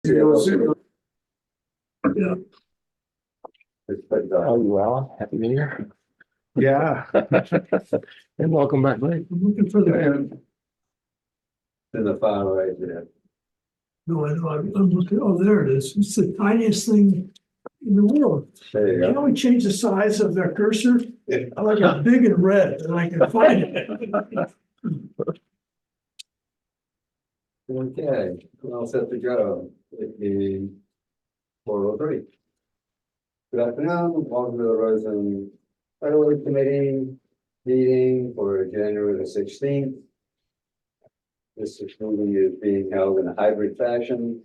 Yeah. Oh, you well, happy new year. Yeah. And welcome back, Mike. I'm looking for the end. In the far right there. No, I know, I'm looking, oh, there it is. It's the tiniest thing in the world. There you Can go. we change the size of that cursor? I like it big and red, and I can find it. Okay, all set to go. It is 4:03. Good afternoon, welcome to the Rosen Federal Committee meeting for January the 16th. This meeting is being held in a hybrid fashion,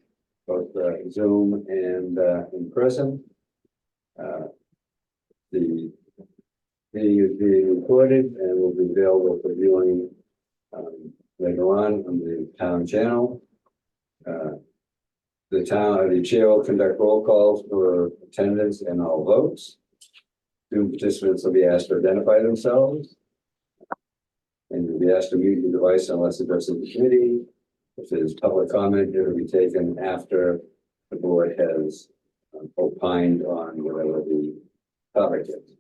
both Zoom and in person. The meeting is being recorded and will be available for viewing later on the town channel. The chair will conduct roll calls for attendance and all votes. Zoom participants will be asked to identify themselves. And you'll be asked to mute your device unless addressing the committee. If there's public comment, it will be taken after the board has opined on whatever the topic is.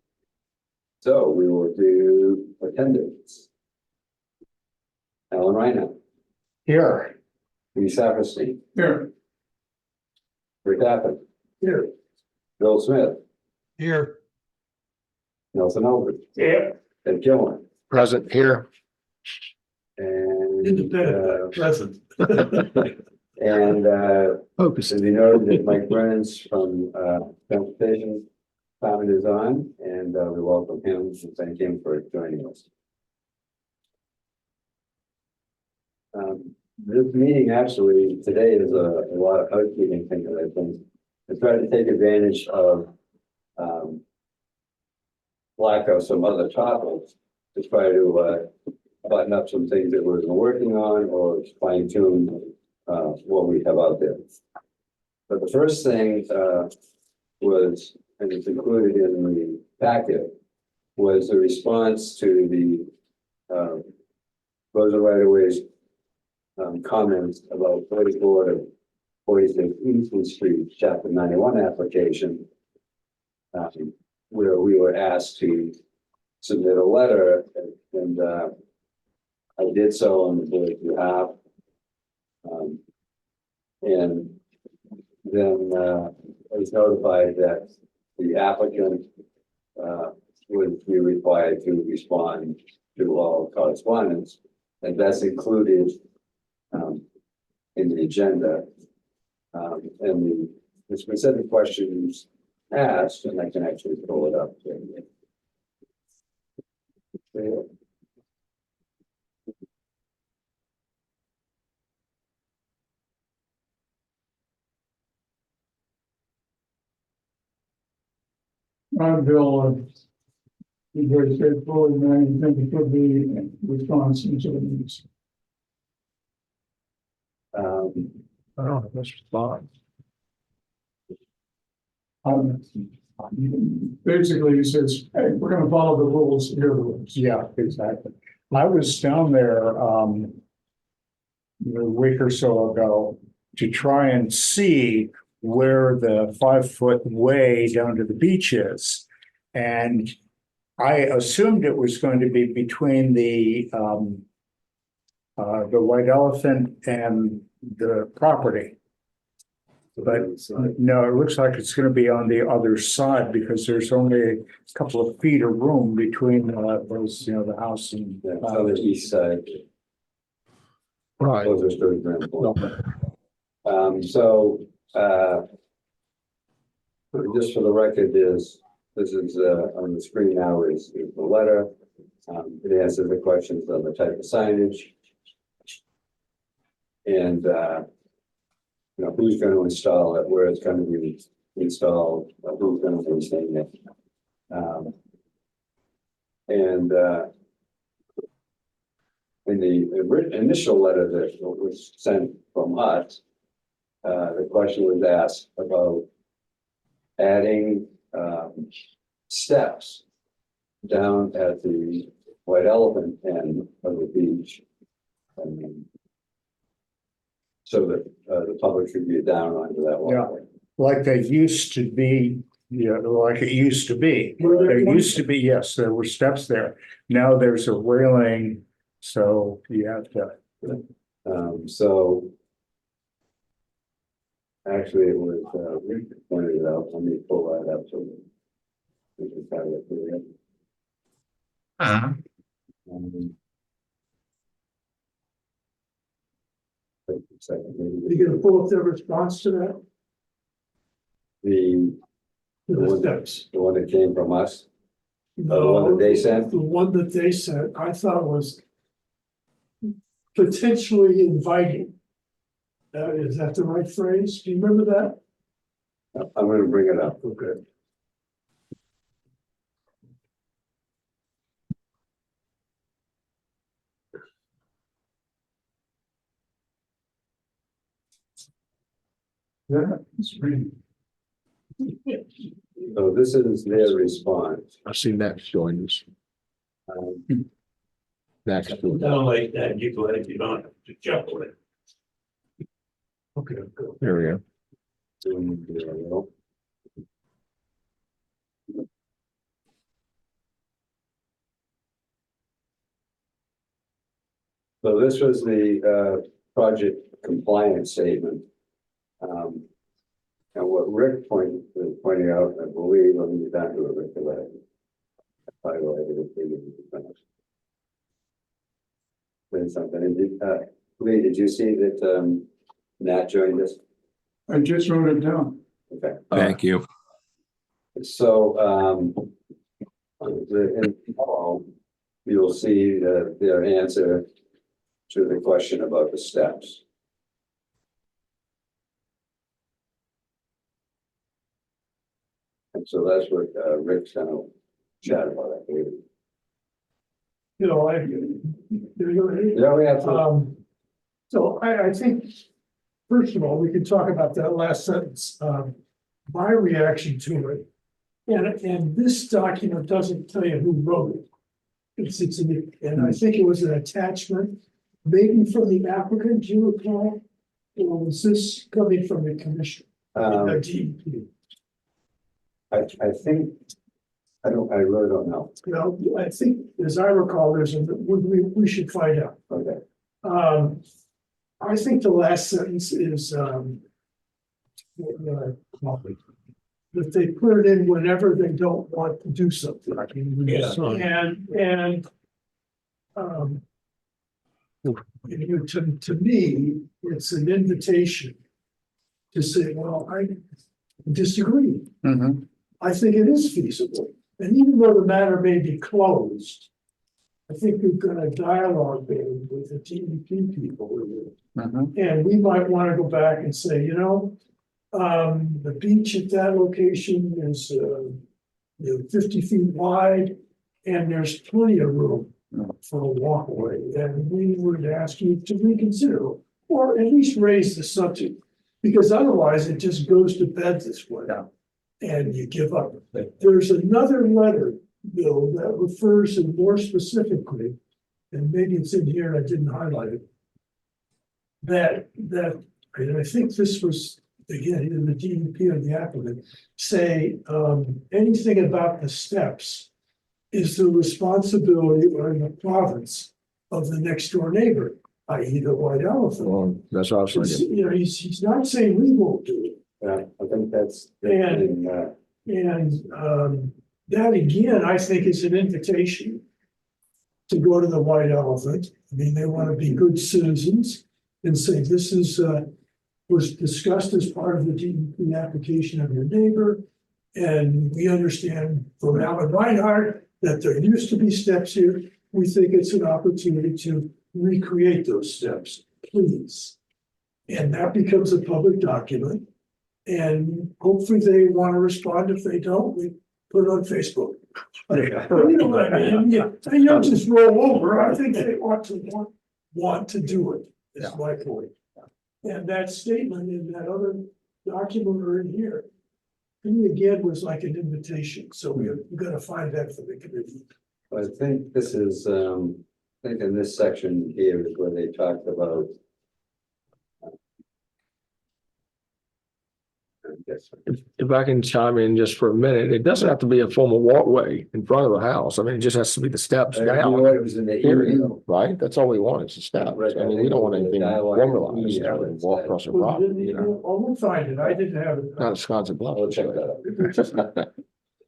So we will do attendance. Alan Reinhardt. Here. Lee Saperstein. Here. Rick Appin. Here. Bill Smith. Here. Nelson Albert. Yeah. Ed Gillen. Present here. And Independent, present. and Focus. as you know, that Mike Brennan's from Transportation Department is on, and we welcome him and thank him for joining us. This meeting actually today is a lot of housekeeping things that I think to try to take advantage of lack of some other topics to try to button up some things that we're working on or fine tune what we have out there. But the first thing was, and it's included in the packet, was the response to the roads and right of ways comments about 44 to 46 Eastern Street, Chapter 91 application, where we were asked to submit a letter, and I did so on the board's behalf. And then I was notified that the applicant would be required to respond to all correspondence, and that's included in the agenda. And the specific questions asked, and I can actually pull it up. I'm Bill. Be very straightforward, and I think it could be response to the needs. Oh, let's respond. Basically, he says, hey, we're gonna follow the rules, here are the rules. Yeah, exactly. I was down there a week or so ago to try and see where the 5-foot way down to the beach is. And I assumed it was going to be between the White Elephant and the property. But no, it looks like it's going to be on the other side because there's only a couple of feet of room between those, the house and. On the east side. Right. Those are still grand. No. Just for the record, this is on the screen now is the letter. It answers the questions on the type of signage. And who's going to install it, where it's going to be installed, who's going to be installing it. And in the initial letter that was sent from us, the question was asked about adding steps down at the White Elephant end of the beach. so that, the public should be down onto that walkway. Like they used to be, like it used to be. Were there There ones- used to be, yes, there were steps there. Now there's a railing, so you have to. So. Actually, it was, Rick that pointed it out, let me pull that up so. We can have it here. Wait a second, maybe You gonna pull up their response to that? the, To the steps? the one that came from us, the one that they sent? The one that they sent, I thought was potentially inviting. Is that the right phrase? Do you remember that? I'm gonna bring it up. Okay. Yeah, it's pretty. So this is their response. I've seen Max join us. Max. Down like that, you go ahead, you don't have to jump on it. Okay, good. There we go. Doing the, So this was the project compliance statement. And what Rick pointing out, I believe, let me get down to it, Rick, because I highlighted it. Then something, and Lee, did you see that Nat joined us? I just wrote it down. Okay. Thank you. So, in all, you'll see their answer to the question about the steps. And so that's what Rick's kind of chat about, I believe. You know, I. Yeah, we have to. So I think, first of all, we could talk about that last sentence, my reaction to it. And this document doesn't tell you who wrote it. And I think it was an attachment, maybe from the applicant, do you recall? Or was this coming from the commission? DEP? I think, I really don't know. You know, I think, as I recall, we should find out. Okay. I think the last sentence is, that they put it in whenever they don't want to do something. Yeah. To me, it's an invitation to say, well, I disagree. Mhm. I think it is feasible. And even though the matter may be closed, I think we've got a dialogue there with the DEP people. Mhm. And we might want to go back and say, you know, the beach at that location is, 50 feet wide. And there's plenty of room for a walkway. And we would ask you to reconsider, or at least raise the subject. Because otherwise it just goes to bed this way. Yeah. And you give up. There's another letter, Bill, that refers to more specifically, and maybe it's in here and I didn't highlight it. And I think this was, again, either the DEP or the applicant, say, anything about the steps is the responsibility or the province of the next door neighbor, i.e. the White Elephant. Well, that's what I was thinking. You know, he's not saying we won't do it. Yeah, I think that's. And that again, I think is an invitation to go to the White Elephant. I mean, they want to be good citizens and say, this is, was discussed as part of the DEP application of your neighbor. And we understand from Alan Reinhardt that there used to be steps here. We think it's an opportunity to recreate those steps, please. And that becomes a public document. And hopefully they want to respond. If they don't, we put it on Facebook. You know what I mean? Yeah, they don't just roll over. I think they ought to want to do it, is my point. And that statement in that other document or in here, to me again, was like an invitation. So we've got to find that for the committee. I think this is, I think in this section here is where they talked about Yes. If I can chime in just for a minute, it doesn't have to be a formal walkway in front of the house. I mean, it just has to be the steps You know down. what, it was in the Period, email. right? That's all we want is the steps. Right, I mean, we don't want anything dialogue formalized, email to that walk said- across the Well, property, you know, oh, we'll find it. I didn't have it. not a sconce of bluff. I'll check that out.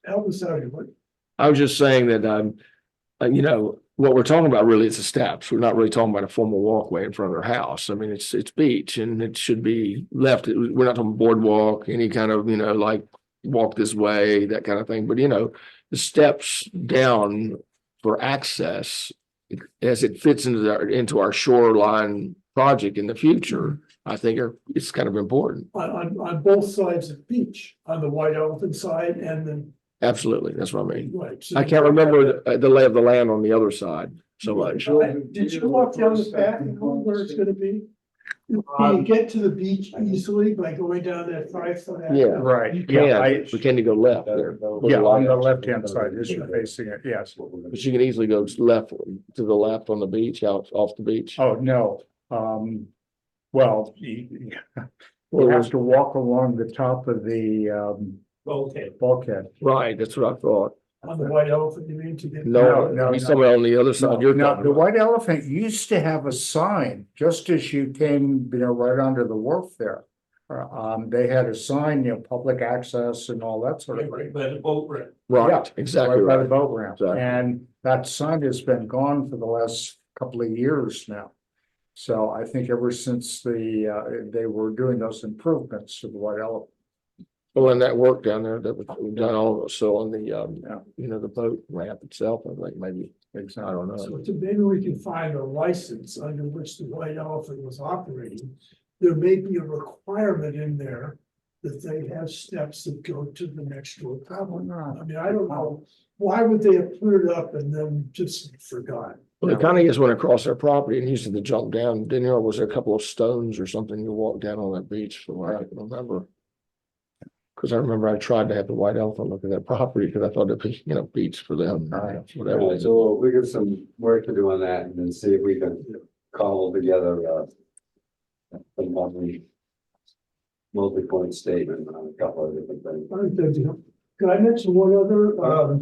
Help us out here. What- I was just saying that, you know, what we're talking about really is the steps. We're not really talking about a formal walkway in front of their house. I mean, it's beach and it should be left. We're not talking boardwalk, any kind of, you know, like walk this way, that kind of thing. But, you know, the steps down for access as it fits into our shoreline project in the future, I think it's kind of important. On both sides of the beach, on the White Elephant side and then, Absolutely. That's what I mean. right. so- I can't remember the lay of the land on the other side so much. Did you walk down the path and know where it's gonna be? Can you get to the beach easily by going down that 5 foot? Yeah. Right, You yeah, can, we tend to go left there. yeah, on the left-hand side, as you're facing it, yes. But you can easily go left, to the left on the beach, out off the beach. Oh, no, well, we'll have to walk along the top of the, Okay. bulkhead. Right, that's what I thought. On the White Elephant, you mean to get? No, he's somewhere on the other side. You're Now, talking the about. White Elephant used to have a sign, just as you came, you know, right onto the wharf there. They had a sign, you know, public access and all that sort of thing. Right by the boat ramp. Right, Yeah, exactly Right by the right. boat ramp, Exactly. and that sign has been gone for the last couple of years now. So I think ever since they were doing those improvements to the White Elephant. Well, in that work down there that was done all, so on the, Yeah. you know, the boat ramp itself, I think maybe, I don't know. So maybe we can find a license under which the White Elephant was operating. There may be a requirement in there that they have steps that go to the next door property. I mean, I don't know, why would they have put it up and then just forgot? Well, it kind of just went across their property and used to jump down, didn't there? Or was there a couple of stones or something you walked down on that beach from what I can remember? Cause I remember I tried to have the White Elephant look at that property because I thought it'd be, you know, beach for them, whatever. Alright, so we got some work to do on that and then see if we can cobble together a multi-point statement on a couple of different things. I think that's, Could I mention one other,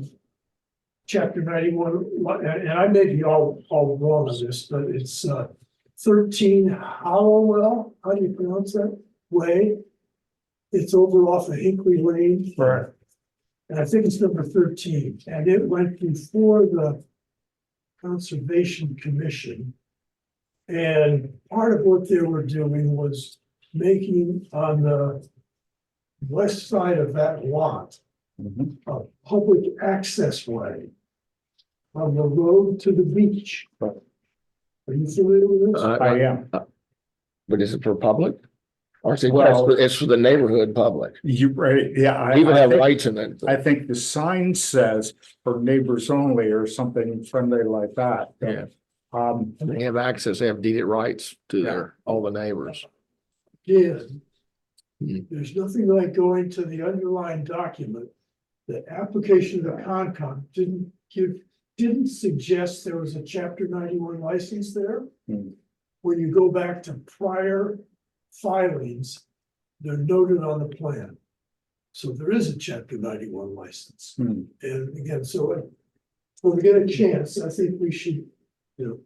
chapter 91, and I may be all wrong on this, but it's 13 Hallowell, how do you pronounce that? Way. It's over off of Hinkley Lane. Right. And I think it's number 13, and it went before the Conservation Commission. And part of what they were doing was making on the west side of that lot Mhm. a public access way on the road to the beach. Right. Are you familiar with this? I am. But is it for public? Or is it, Well- it's for the neighborhood public? You, right, yeah. We even I have think- rights in it. I think the sign says for neighbors only or something friendly like that. Yeah. Um, And they have access, they have deeded rights to Yeah. all the neighbors. Again, Hmm. there's nothing like going to the underlying document. The application of the Concom didn't suggest there was a chapter 91 license there. Hmm. When you go back to prior filings, they're noted on the plan. So there is a chapter 91 license. hmm, And again, so when we get a chance, I think we should,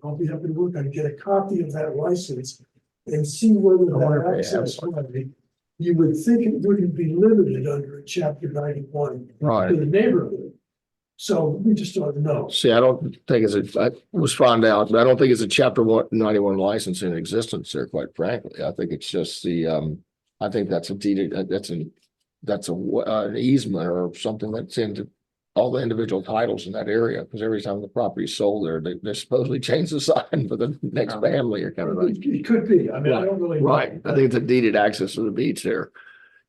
I'll be happy to work on, get a copy of that license and see whether I wonder that if they have access way, you would think it wouldn't be limited under a chapter 91 to Right. the neighborhood. So we just don't know. See, I don't think I was found out, but I don't think it's a chapter 91 license in existence there, quite frankly. I think it's just I think that's a deeded, that's an easement or something that's into all the individual titles in that area, because every time the property's sold there, they supposedly change the sign for the next family or kind of thing. It could be, I mean, I don't really know. Right, I think it's a deeded access to the beach there.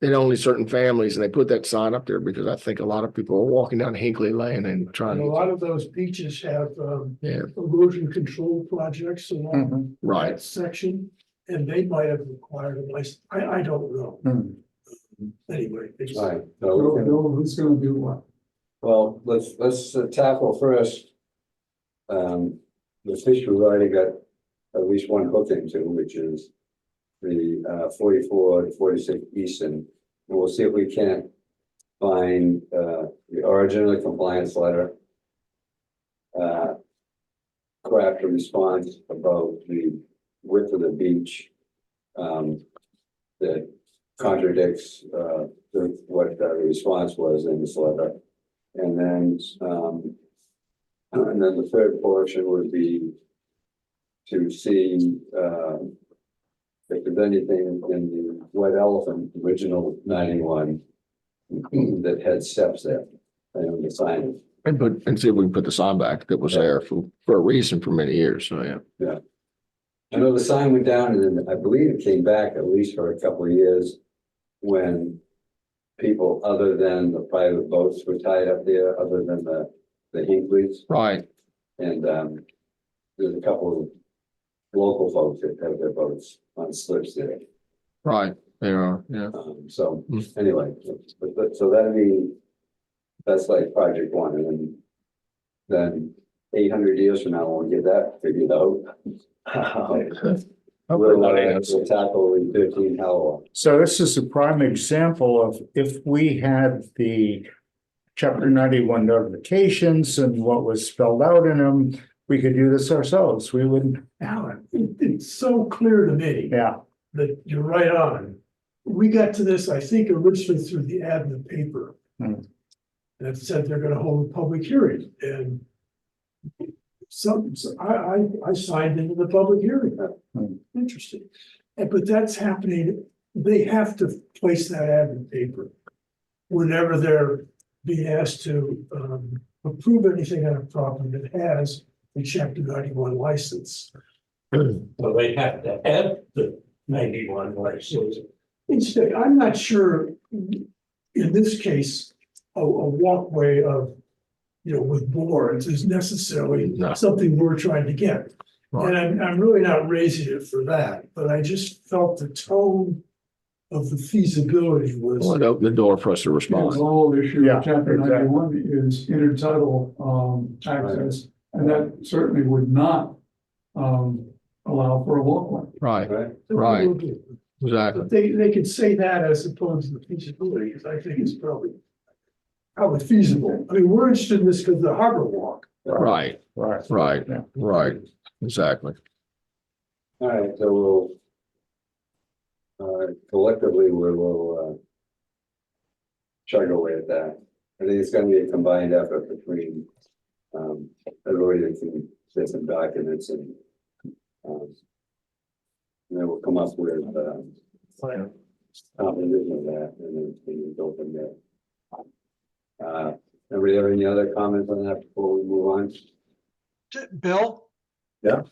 And only certain families, and they put that sign up there because I think a lot of people are walking down Hinkley Lane and trying And a to, lot of those beaches have yeah, erosion control projects along mhm, right. that section, and they might have required a license. I don't know. hmm. Anyway. it's- Alright, so we can, who's gonna do what? well, let's tackle first. The fish we've already got at least one hook into, which is the 44 to 46 Easton we'll see if we can't find, the original compliance letter. Craft a response about the width of the beach. That contradicts, what the response was in this letter. And then the third portion would be to see, if there's anything in the White Elephant original 91 that had steps there and the sign. And see if we can put the sign back that was there for a reason for many years, so yeah. I know the sign went down and then I believe it came back at least for a couple of years when people other than the private boats were tied up there, other than the Hinkley's. Right, And there's a couple of local folks that have their boats on slips there. right, there are, yeah. So Mm. anyway, so that'd be, that's like project one, and then 800 years from now, when we get that figured out. Hopefully not 800. We'll tackle the 13 Hallowell. So this is a prime example of if we had the chapter 91 notifications and what was spelled out in them, we could do this ourselves. We wouldn't, Alan, it's so clear to me yeah. that you're right on. We got to this, I think, originally through the ad in the paper. Hmm. That said they're gonna hold a public hearing, and I signed into the public hearing. Hmm. Interesting. But that's happening, they have to place that ad in the paper whenever they're being asked to approve anything on a property that has a chapter 91 license. So they have to have the 91 license. Instead, I'm not sure, in this case, a walkway of, with boards is necessarily No. something we're trying to get. Right. And I'm really not raising it for that, but I just felt the tone of the feasibility Well, was, it opened the door for us to The respond. whole issue Yeah, of chapter exactly. 91 is intertidal access, and that certainly would not allow for a walkway. Right, Right? right. exactly. But they could say that as opposed to the feasibility, because I think it's probably feasible. I mean, we're interested in this because of the harbor walk. Right, Right. right, Yeah. right, exactly. All right, so we'll collectively, we will chug away at that. I think it's gonna be a combined effort between everybody that can get some documents and then we'll come up with composition of that and then we can go from there. Everybody have any other comments on that before we move on? Bill? Yeah.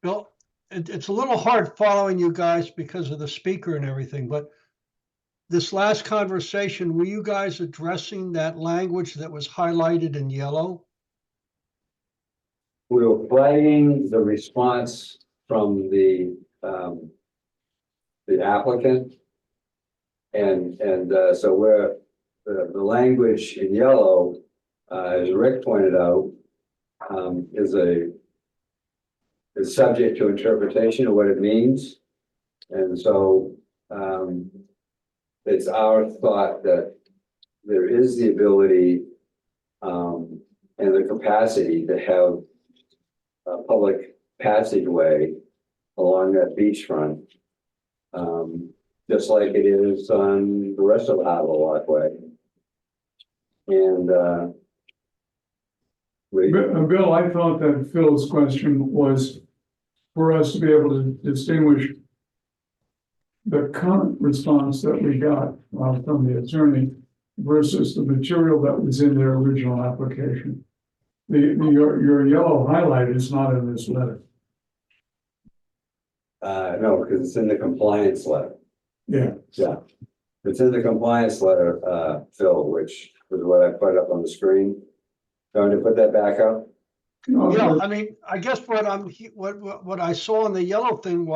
Bill, it's a little hard following you guys because of the speaker and everything, but this last conversation, were you guys addressing that language that was highlighted in yellow? We were flagging the response from the applicant. And so where the language in yellow, as Rick pointed out, is subject to interpretation of what it means. And so it's our thought that there is the ability and the capacity to have a public passageway along that beachfront, just like it is on the rest of the Harbor Walkway. And Bill, I thought that Phil's question was for us to be able to distinguish the current response that we got from the attorney versus the material that was in their original application. Your yellow highlight is not in this letter. no, because it's in the compliance letter. Yeah. Yeah. It's in the compliance letter, Phil, which was what I put up on the screen. Going to put that back up? Yeah, I mean, I guess what I saw in the yellow thing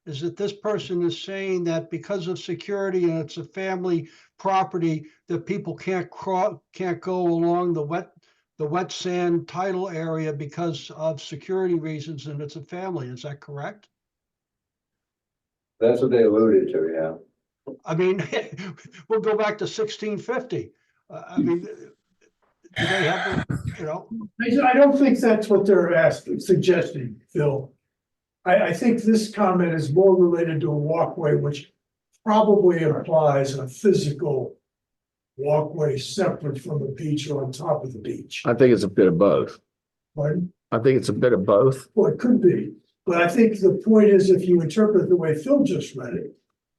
is that this person is saying that because of security and it's a family property, that people can't go along the wet sand tidal area because of security reasons, and it's a family. Is that correct? That's what they alluded to, yeah. I mean, we'll go back to 1650. I mean, do they have, you know, I don't think that's what they're asking, suggesting, Phil. I think this comment is more related to a walkway, which probably implies a physical walkway separate from the beach or on top of the beach. I think it's a bit of both. Pardon? I think it's a bit of both. Well, it could be, but I think the point is, if you interpret the way Phil just read it,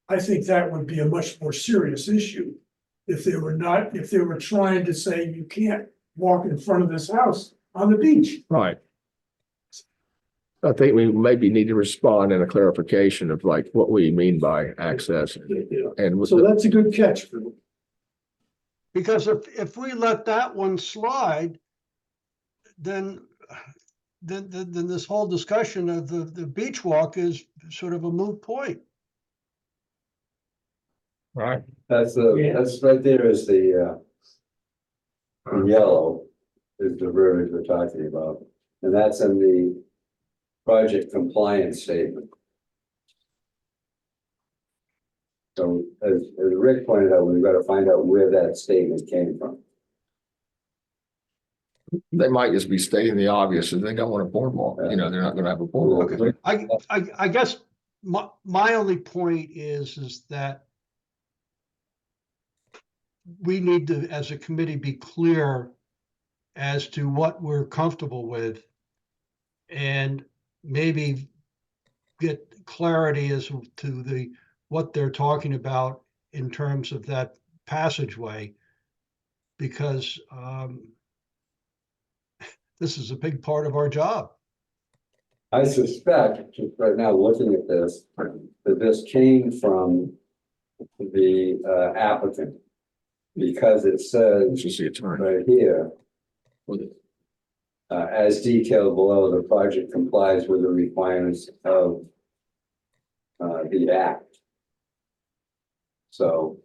I think that would be a much more serious issue. If they were trying to say you can't walk in front of this house on the beach. Right. I think we maybe need to respond in a clarification of like what we mean by access and with So the, that's a good catch, Phil. because if we let that one slide, then this whole discussion of the beach walk is sort of a moot point. right. That's right there is the in yellow is the verbiage we're talking about. And that's in the project compliance statement. So as Rick pointed out, we've got to find out where that statement came from. They might just be stating the obvious and they don't want a boardwalk, you know, they're not gonna have a boardwalk. Okay. I guess my only point is that we need to, as a committee, be clear as to what we're comfortable with and maybe get clarity as to what they're talking about in terms of that passageway. Because this is a big part of our job. I suspect, just right now looking at this, that this came from the applicant. Because it says It's just the attorney. right here, as detailed below, the project complies with the requirements of the act. So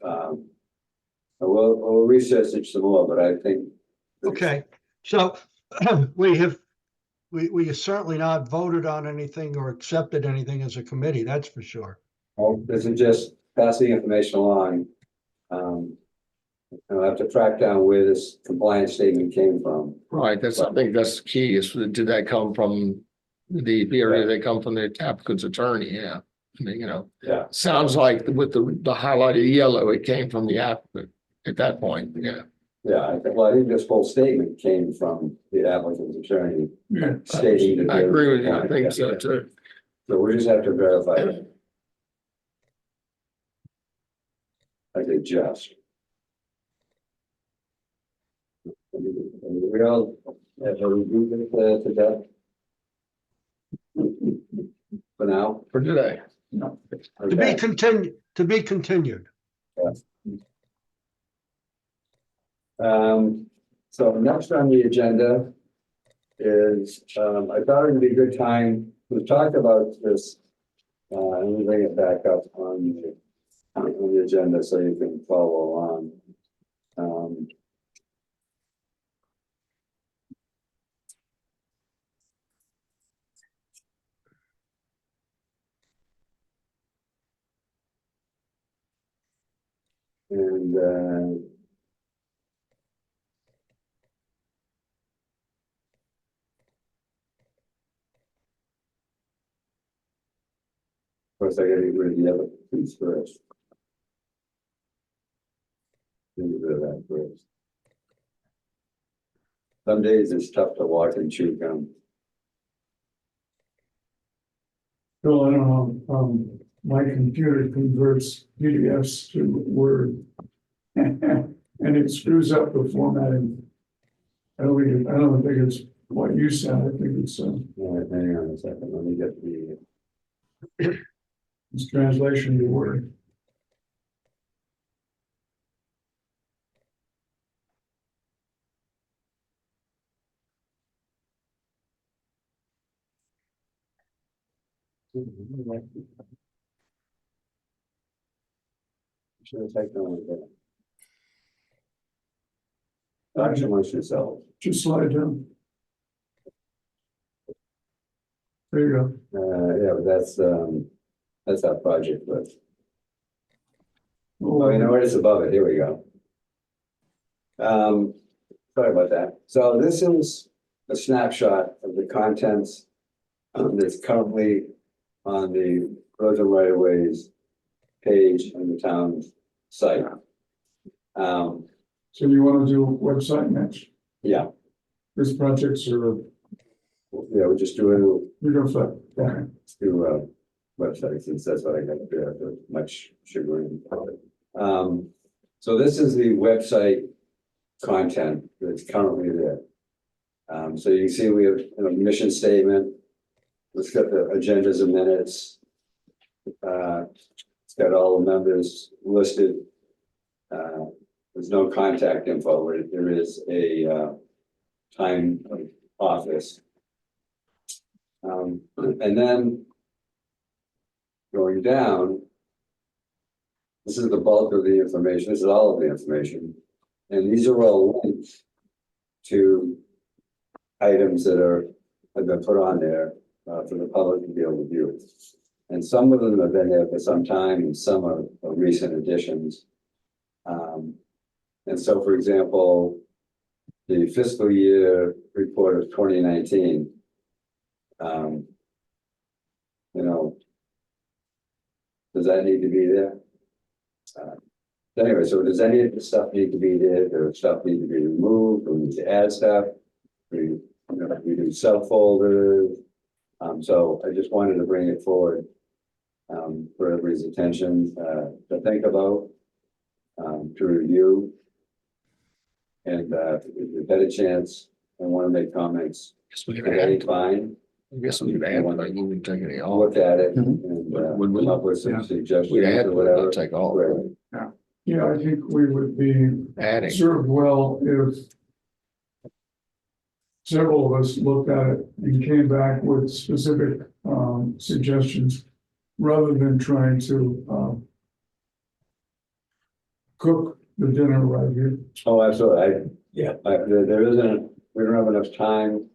we'll research it some more, but I think. Okay, so we have certainly not voted on anything or accepted anything as a committee, that's for sure. Well, this is just passing information along. I'll have to track down where this compliance statement came from. Right, that's, I think that's key is did that come from the area, they come from the applicant's attorney, yeah. I mean, you know, Yeah. sounds like with the highlighted yellow, it came from the applicant at that point, yeah. Yeah, I think this whole statement came from the applicant's attorney Yeah, stating that. I agree with you, I think so too. So we just have to verify it. I think just. We all have a review to death. For now. For today. To be continued, to be continued. So next on the agenda is, I thought it would be a good time, we've talked about this. Let me bring it back up on the agenda so you can follow along. And of course, I gotta get rid of the other piece first. Get rid of that first. Some days it's tough to walk and chew gum. Phil, I don't know, my computer converts PDFs to Word. And it screws up the formatting. I don't think it's what you said, I think it's, All right, hang on a second, let me get the. it's translation to Word. Should have taken on that. Action amongst yourselves. Just slide down. There you go. Yeah, but that's our project list. Oh, you know what? It's above it. Here we go. Sorry about that. So this is a snapshot of the contents that's currently on the roads and right of ways page on the town's site. So you want to do website next? Yeah, These projects are, yeah, we're just doing, you're gonna flip, okay. do websites, since that's what I got there, much chagrin. So this is the website content that's currently there. So you can see we have a mission statement. It's got the agendas and minutes. It's got all the members listed. There's no contact info. There is a time of office. And then going down, this is the bulk of the information. This is all of the information. And these are all links to items that have been put on there for the public to be able to view. And some of them have been there for some time and some are recent additions. And so, for example, the fiscal year report of 2019, you know, does that need to be there? Anyway, so does any of the stuff need to be there? Does stuff need to be removed? Do we need to add stuff? We do subfolders. So I just wanted to bring it forward for everybody's attention to think about, to review. And if you've had a chance and want to make comments, Guess we could today, add, fine. I guess we could add, like, we would take any I'll off. look at it Mhm. and Would we? come up with some Yeah. suggestions We'd add, or but whatever. not take all. Great. Yeah, I think we would be Adding. served well if several of us looked at it and came back with specific suggestions rather than trying to cook the dinner right here. Oh, absolutely. Yeah. There isn't, we don't have enough time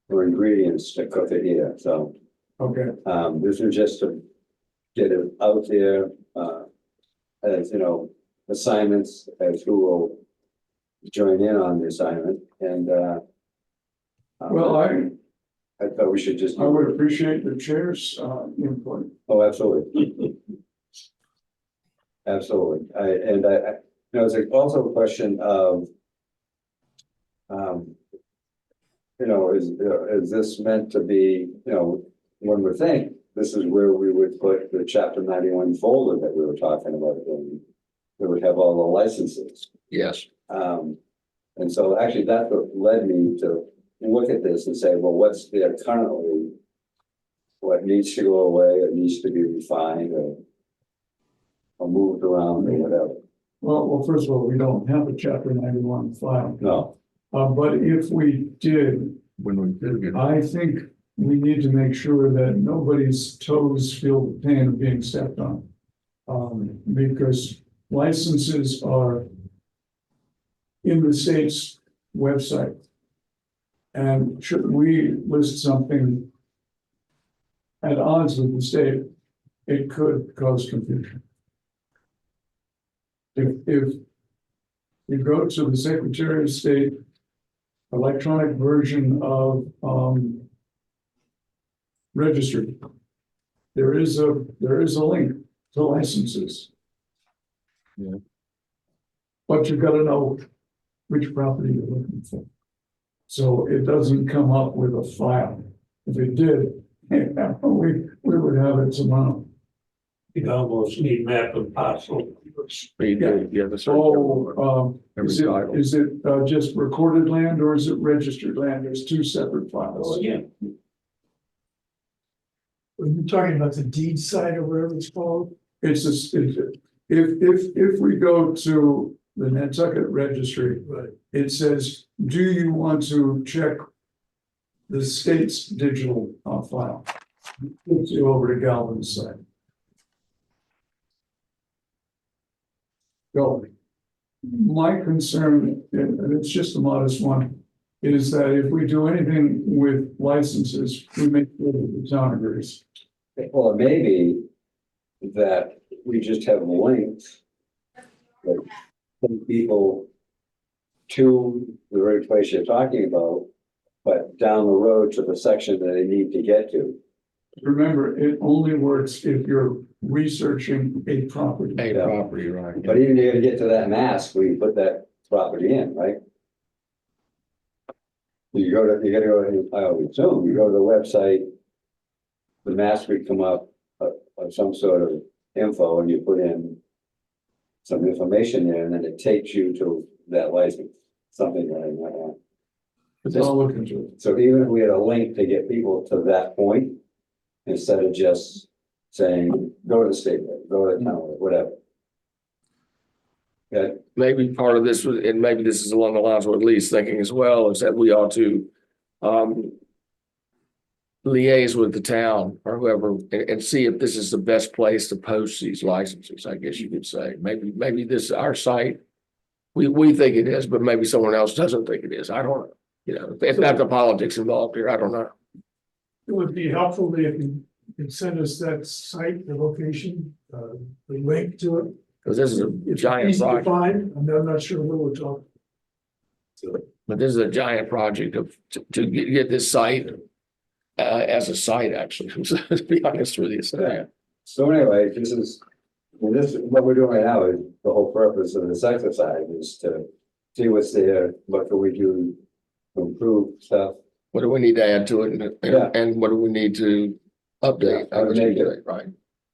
or ingredients to cook it here, so, Okay, this is just to get it out there, as, you know, assignments as who will join in on the assignment and, well, I thought we should just. I would appreciate the chair's input. Oh, absolutely. Absolutely. You know, it's also a question of, you know, is this meant to be, you know, one would think this is where we would put the chapter 91 folder that we were talking about in, that would have all the licenses. Yes. And so actually that's what led me to look at this and say, well, what's there currently? What needs to go away, it needs to be refined or moved around or whatever. Well, first of all, we don't have a chapter 91 file. No, But if we did, When we do get. I think we need to make sure that nobody's toes feel the pain of being stepped on. Because licenses are in the state's website. And should we list something at odds with the state, it could cause confusion. If you go to the Secretary of State electronic version of registry, there is a link to licenses. Yeah. But you've got to know which property you're looking for. So it doesn't come up with a file. If it did, we would have it tomorrow. You almost need map and parcel. Yeah, the So, every is it, title. is it just recorded land or is it registered land? There's two separate files. Oh, yeah. Are you talking about the deed side or whatever it's called? It's if we go to the Nantucket Registry, Right. it says, do you want to check the state's digital file? Puts you over to Galvin's side. So my concern, and it's just a modest one, is that if we do anything with licenses, we make sure that the town agrees. well, maybe that we just have links that send people to the very place you're talking about, but down the road to the section that they need to get to. Remember, it only works if you're researching a property. A Yeah. property, right? But even you gotta get to that mask where you put that property in, right? You gotta go, I would assume, you go to the website. The mask would come up of some sort of info and you put in some information there and then it takes you to that license, something like that. I'll look into it. So even if we had a link to get people to that point, instead of just saying, go to the state, go to the town, whatever. Okay, Maybe part of this was, and maybe this is along the lines of what Lee's thinking as well, is that we ought to liaise with the town or whoever and see if this is the best place to post these licenses, I guess you could say. Maybe this, our site, we think it is, but maybe someone else doesn't think it is. I don't know. You know, it's not the politics involved here. I don't know. It would be helpful if you could send us that site, the location, the link to it. Because this is a It's giant easy to project, find, I'm not sure what we're talking. but this is a giant project to get this site as a site, actually, to be honest with you. So, yeah. so anyway, what we're doing right now is the whole purpose of this exercise is to see what's there, what can we do to improve stuff. What do we need to add to it Yeah. and what do we need to update? Yeah, I would make it. Right.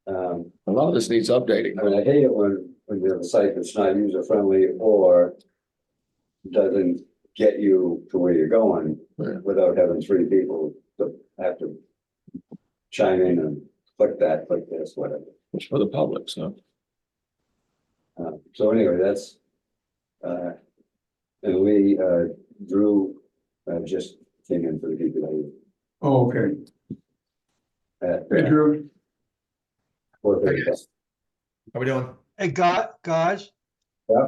Um, A lot of this needs updating. I mean, I hate it when you have a site that's not user friendly or doesn't get you to where you're going Yeah. without having three people to have to chime in and click that, click this, whatever. It's for the public, so. So anyway, that's, and we, Drew, just came in for the DPW. Oh, okay. At, Hey, Drew. 4:30. How we doing? Hey, guys. Yeah.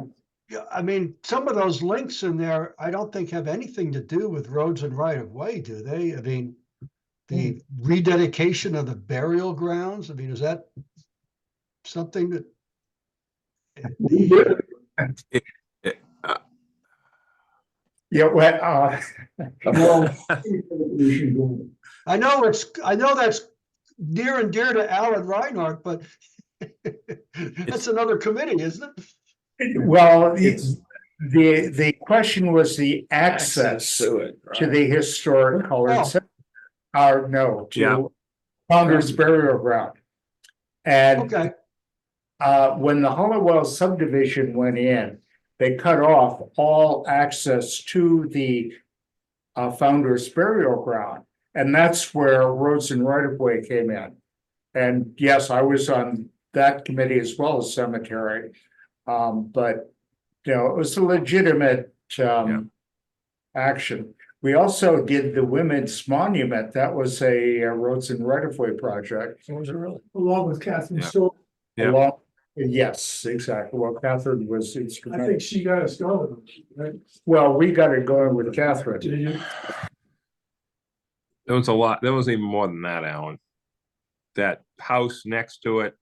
Yeah, I mean, some of those links in there, I don't think have anything to do with roads and right of way, do they? I mean, the rededication of the burial grounds, I mean, is that something that? Yeah, well, I know that's near and dear to Alan Reinhardt, but that's another committee, isn't it? well, the question was the access to it. to the historic colored, no, Yeah. to Founder's Burial Ground. And Okay, when the Hollowell subdivision went in, they cut off all access to the Founder's Burial Ground. And that's where roads and right of way came in. And yes, I was on that committee as well as cemetery. But, you know, it was a legitimate action. We also did the Women's Monument. That was a roads and right of way project. Was it really? Along with Catherine Yeah. Stoll, Yeah. Yes, exactly. Well, Catherine was I instrumental. think she got us going, right? Well, we got it going with Catherine. Did you? There was a lot. There was even more than that, Alan. That house next to it,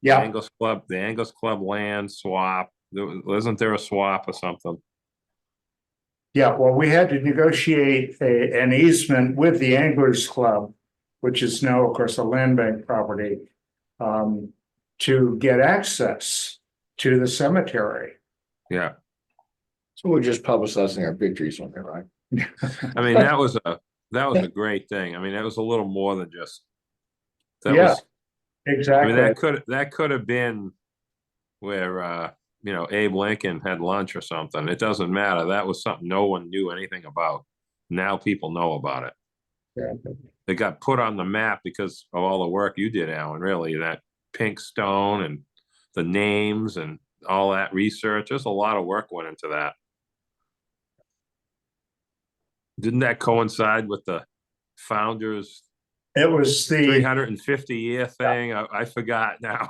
the Yeah, Angus Club land swap. Wasn't there a swap or something? yeah. Well, we had to negotiate an easement with the Anglers Club, which is now, of course, a land bank property, to get access to the cemetery. Yeah. So we're just publicizing our victories on there, right? I mean, that was a great thing. I mean, that was a little more than just. That Yeah, was, I exactly. mean, that could have been where Abe Lincoln had lunch or something. It doesn't matter. That was something no one knew anything about. Now people know about it. Yeah. It got put on the map because of all the work you did, Alan, really, that pink stone and the names and all that research. There's a lot of work went into that. Didn't that coincide with the founders It was the 350-year thing? I forgot now.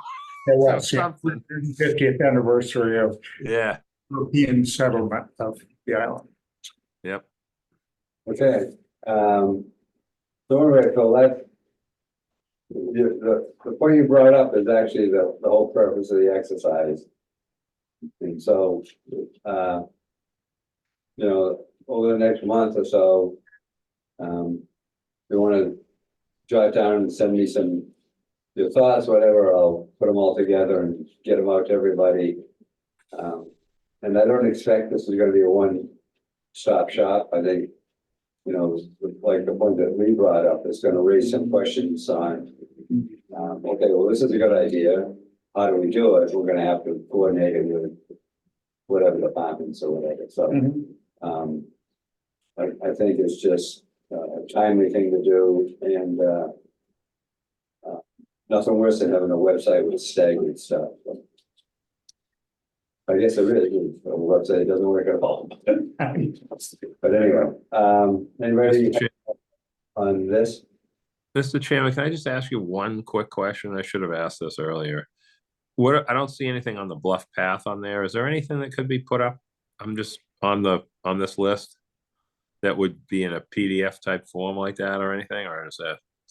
Something. 50th anniversary of Yeah. European settlement of the island. Yep. Okay, so anyway, so that, the point you brought up is actually the whole purpose of the exercise. And so, you know, over the next month or so, you wanna jot down and send me some, your thoughts, whatever, I'll put them all together and get them out to everybody. And I don't expect this is gonna be a one-stop shop. I think, you know, like the point that Lee brought up, it's gonna raise some questions on, okay, well, this is a good idea. How do we do it? We're gonna have to coordinate it with whatever departments or whatever, so. I think it's just a timely thing to do, and nothing worse than having a website with stagnant stuff. I guess it really is, a website doesn't work at all. But anyway, anybody Mr. Chair- on this? Mr. Chairman, can I just ask you one quick question? I should have asked this earlier. What, I don't see anything on the bluff path on there. Is there anything that could be put up? I'm just on this list that would be in a PDF type form like that or anything, or is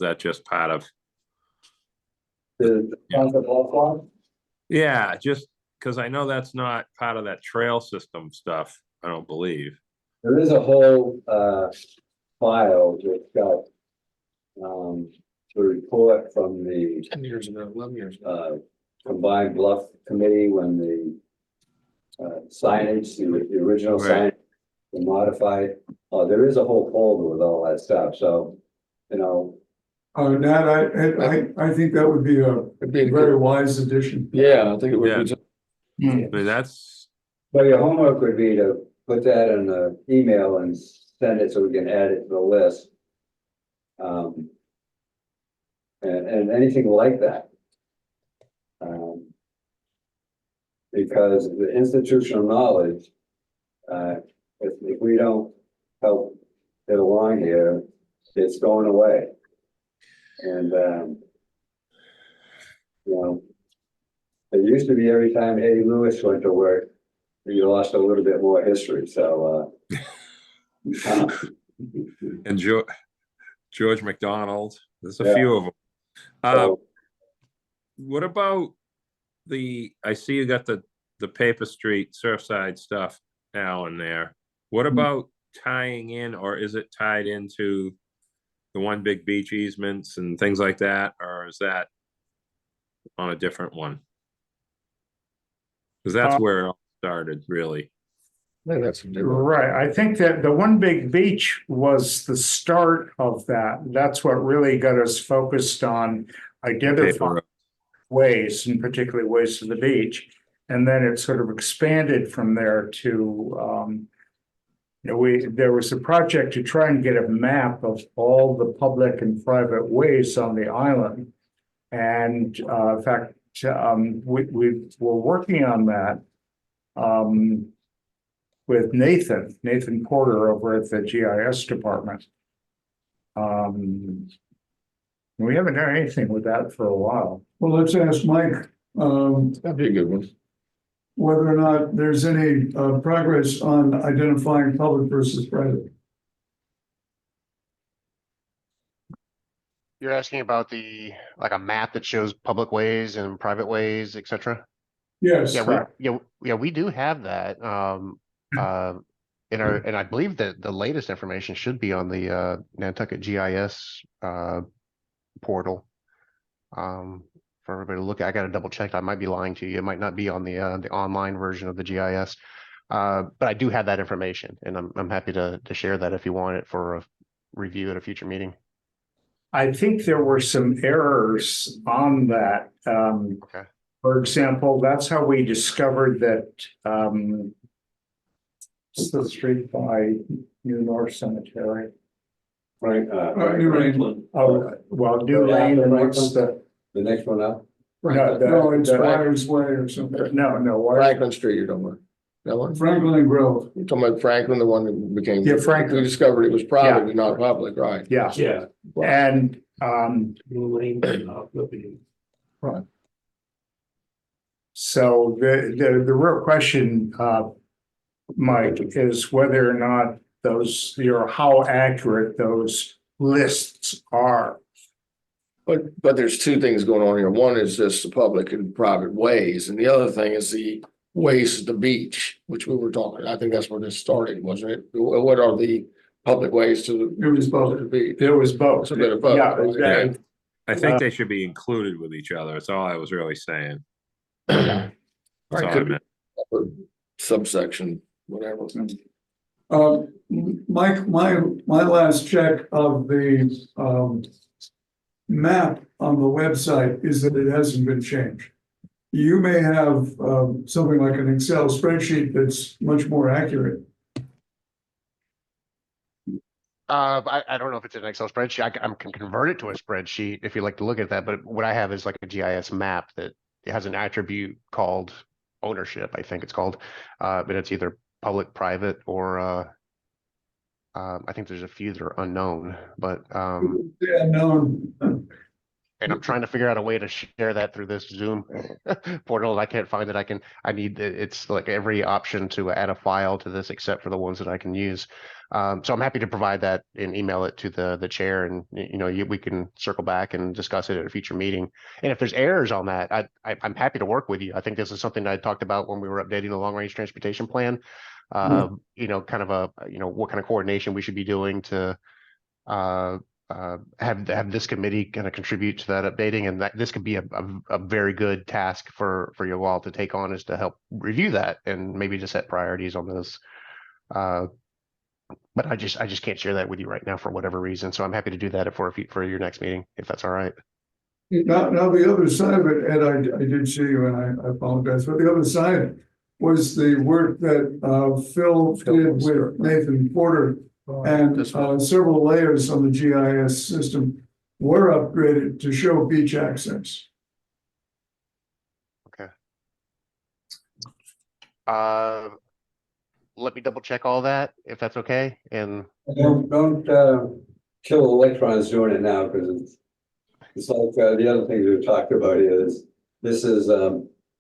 that just part of? The concept law? Yeah, just because I know that's not part of that trail system stuff, I don't believe. There is a whole file that's got the report from the 10 years ago, 11 years ago. combined bluff committee when the signage, the original Right. signage, the modified. There is a whole folder with all that stuff, so, you know, Nat, I think that would be a It'd be a very good- wise addition. Yeah, I think it would Yeah. be. I mean, that's, but your homework would be to put that in an email and send it so we can add it to the list. And anything like that. Because the institutional knowledge, if we don't help it along here, it's going away. And, you know, it used to be every time Eddie Lewis went to work, you lost a little bit more history, so, and George McDonald, there's a Yeah. few of them. so, What about I see you got the Paper Street Surfside stuff now in there. What about tying in, or is it tied into the One Big Beach easements and things like that, or is that on a different one? Because that's where it all started, really. I think that's Right, I think that the One Big Beach was the start of that. That's what really got us focused on identifying Paper- ways, and particularly ways to the beach. And then it sort of expanded from there to, you know, there was a project to try and get a map of all the public and private ways on the island. And in fact, we were working on that with Nathan Porter over at the GIS department. We haven't done anything with that for a while. Well, let's ask Mike, That'd be a good one. whether or not there's any progress on identifying public versus private. You're asking about like a map that shows public ways and private ways, et cetera? Yes. Yeah, we do have that. And I believe that the latest information should be on the Nantucket GIS portal. For everybody to look at. I got to double check. I might be lying to you. It might not be on the online version of the GIS. But I do have that information, and I'm happy to share that if you want it for a review at a future meeting. I think there were some errors on that. Okay. For example, that's how we discovered that it's the street by New North Cemetery. right, New England. Oh, well, New Lane, and what's the? the next one up. No, it's Wyers Way or something. No, what? Franklin Street, you're talking about. That one? Franklin and Grove. You're talking about Franklin, the one that became. Yeah, Franklin. We discovered it was private and not public, right? Yeah, Yeah. and Right. so the real question, Mike, is whether or not those, how accurate those lists are. But there's two things going on here. One is just the public and private ways, and the other thing is the ways to the beach, which we were talking, I think that's where this started, wasn't it? What are the public ways to It was both. the beach? There was both. It's a bit of both, Yeah, right? exactly. I think they should be included with each other. That's all I was really saying. Right, That's all I could be meant. subsection, whatever. Mike, my last check of the, map on the website is that it hasn't been changed. You may have, something like an Excel spreadsheet that's much more accurate. I don't know if it's an Excel spreadsheet. I can convert it to a spreadsheet if you like to look at that, but what I have is like a GIS map that it has an attribute called ownership, I think it's called. But it's either public, private, or I think there's a few that are unknown, but Yeah, no, and I'm trying to figure out a way to share that through this Zoom portal. I can't find it. It's like every option to add a file to this except for the ones that I can use. So I'm happy to provide that and email it to the chair, and we can circle back and discuss it at a future meeting. And if there's errors on that, I'm happy to work with you. I think this is something that I talked about when we were updating the long range transportation plan. Kind of what kind of coordination we should be doing to have this committee kind of contribute to that updating, and that this could be a very good task for you all to take on, is to help review that and maybe to set priorities on this. But I just can't share that with you right now for whatever reason. So I'm happy to do that for your next meeting, if that's all right. now the other side of it, Ed, I did see you and I apologize, but the other side was the work that Phil did with Nathan Porter, and several layers on the GIS system were upgraded to show beach access. Okay. Let me double check all that, if that's okay. And Don't kill electrons doing it now, because it's like the other things we've talked about is this is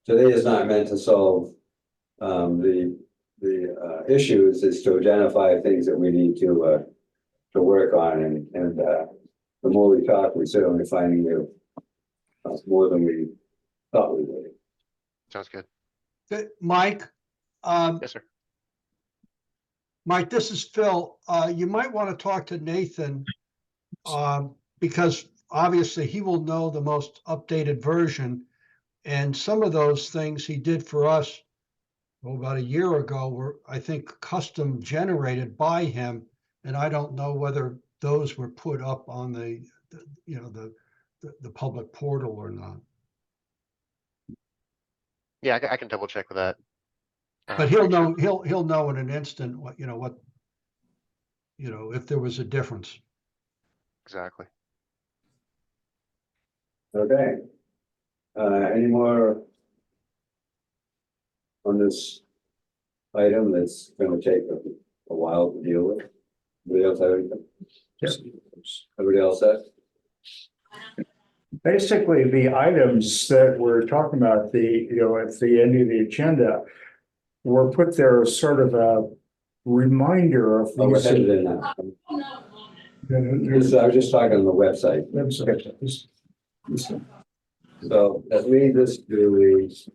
today is not meant to solve the issues. Is to identify things that we need to work on, and the more we talk, we're certainly finding more than we thought we would. sounds good. Mike, Yes, sir. Mike, this is Phil. You might want to talk to Nathan, because obviously he will know the most updated version. And some of those things he did for us, about a year ago, were, I think, custom generated by him. And I don't know whether those were put up on the public portal or not. Yeah, I can double check with that. But he'll know, he'll know in an instant if there was a difference. Exactly. Okay. Any more on this item that's going to take a while to deal with? Everybody else have anything? Yes. Everybody else set? Basically, the items that we're talking about, at the end of the agenda, were put there as sort of a reminder of Oh, we're these. headed in now. I was just talking on the website. So as we just do these.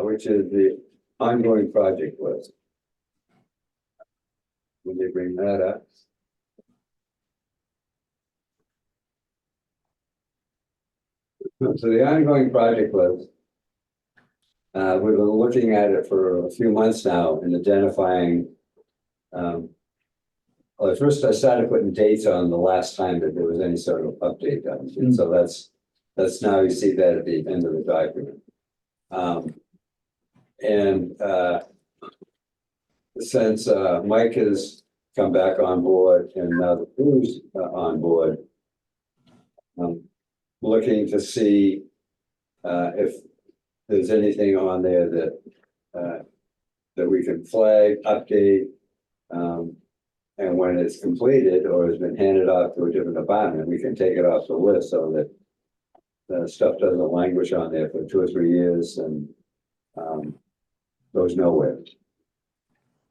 Which is the ongoing project list. When you bring that up. So the ongoing project list. We've been looking at it for a few months now and identifying. Well, first I started putting dates on the last time that there was any sort of update done. And so that's now you see that at the end of the document. Since Mike has come back on board and now the crew's on board, looking to see if there's anything on there that we can flag, update, and when it's completed or has been handed off to a different department, we can take it off the list so that the stuff doesn't languish on there for 2 or 3 years and goes nowhere.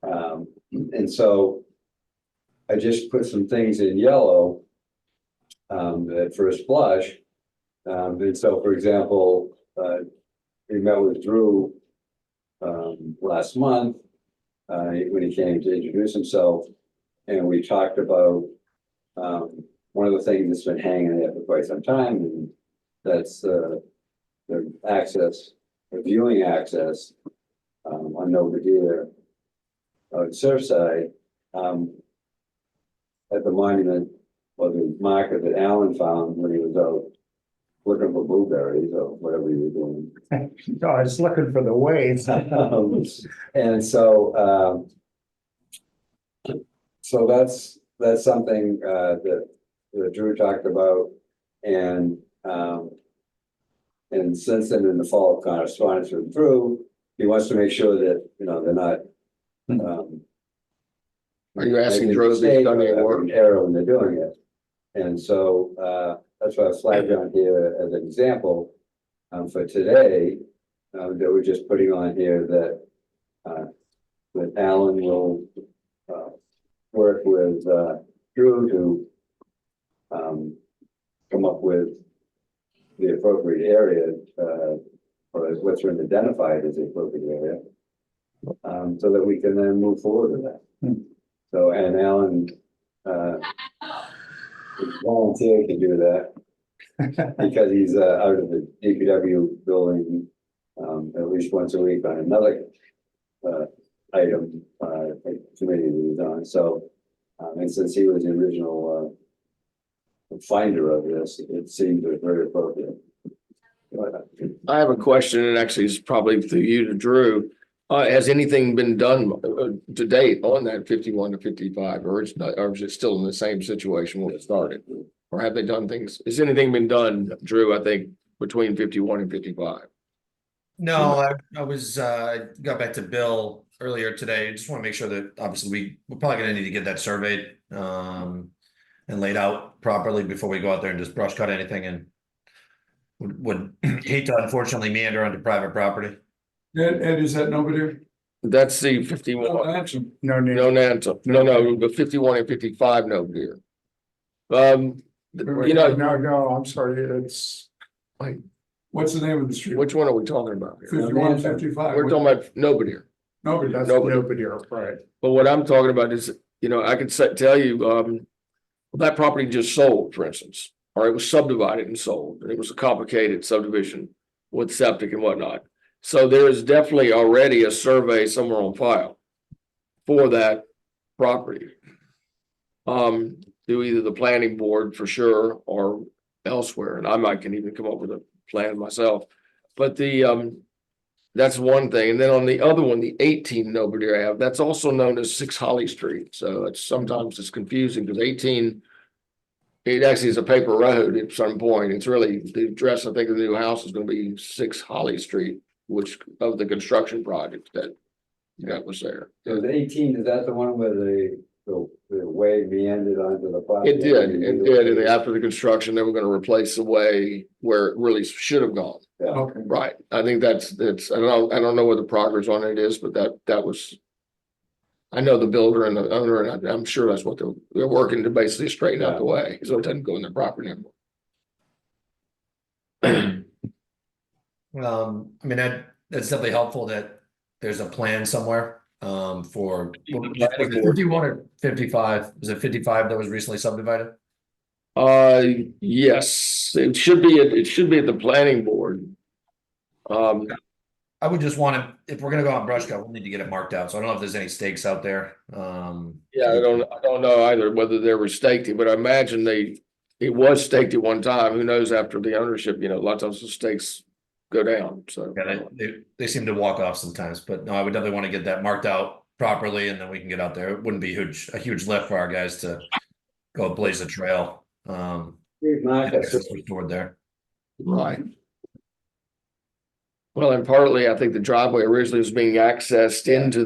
And so I just put some things in yellow at first blush. And so, for example, we met with Drew last month, when he came to introduce himself, and we talked about one of the things that's been hanging there for quite some time, and that's the access, the viewing access on Belvedere Surfside at the monument or the marker that Alan found when he was out looking for blueberries or whatever he was doing. No, I was looking for the waves. And so, so that's something that Drew talked about, and since then in the fall correspondence with Drew, he wants to make sure that, you know, they're not. Are you asking making a Drew if he's done any mistake or work? an error when they're doing it? And so that's why I flagged on here as an example for today, that we're just putting on here that Alan will work with Drew to come up with the appropriate area, or what's been identified as the appropriate area, so that we can then move forward with that. So, and Alan volunteer can do that because he's out of the DPW building at least once a week on another item committee that he's on. So, and since he was the original finder of this, it seemed very appropriate. I have a question, and actually it's probably through you to Drew. Has anything been done to date on that 51 to 55, or is it still in the same situation when it started? Or have they done things? Has anything been done, Drew, I think, between 51 and 55? No, I was got back to Bill earlier today. Just want to make sure that obviously we're probably gonna need to get that surveyed and laid out properly before we go out there and just brush cut anything, and would hate to unfortunately meander onto private property. Ed, is that nobody? That's the No, 51. action. No need. No, Nanta. No, but 51 and 55, no dear. You know, No, I'm sorry, it's. What's the name of the street? which one are we talking about here? 51, 55. We're talking about nobody here. Nobody. That's Nobody. nobody, right? But what I'm talking about is, you know, I could tell you, that property just sold, for instance, or it was subdivided and sold, and it was a complicated subdivision with septic and whatnot. So there is definitely already a survey somewhere on file for that property. Through either the planning board for sure or elsewhere, and I can even come up with a plan myself. But that's one thing. And then on the other one, the 18 Nobody Ave, that's also known as 6 Holly Street. So sometimes it's confusing because 18, it actually is a paper road at some point. It's really the address, I think, of the new house is going to be 6 Holly Street, which of the construction project that was there. So the 18, is that the one where the way meandered onto the property? It did. And after the construction, they were going to replace the way where it really should have gone. Yeah. Okay. Right. I think that's I don't know what the progress on it is, but that was. I know the builder and the owner, and I'm sure that's what they're working to basically straighten out the way, so it doesn't go in their property anymore. I mean, that's definitely helpful that there's a plan somewhere for 51 or 55. Was it 55 that was recently subdivided? Yes, it should be at the planning board. I would just want to, if we're gonna go on brush cut, we'll need to get it marked out. So I don't know if there's any stakes out there. Yeah, I don't know either whether they were staked, but I imagine it was staked at one time. Who knows after the ownership, you know, a lot of times the stakes go down, so. Yeah, they seem to walk off sometimes, but no, I would definitely want to get that marked out properly, and then we can get out there. It wouldn't be a huge lift for our guys to go blaze a trail. Stored there. Right. Well, and partly, I think the driveway originally was being accessed into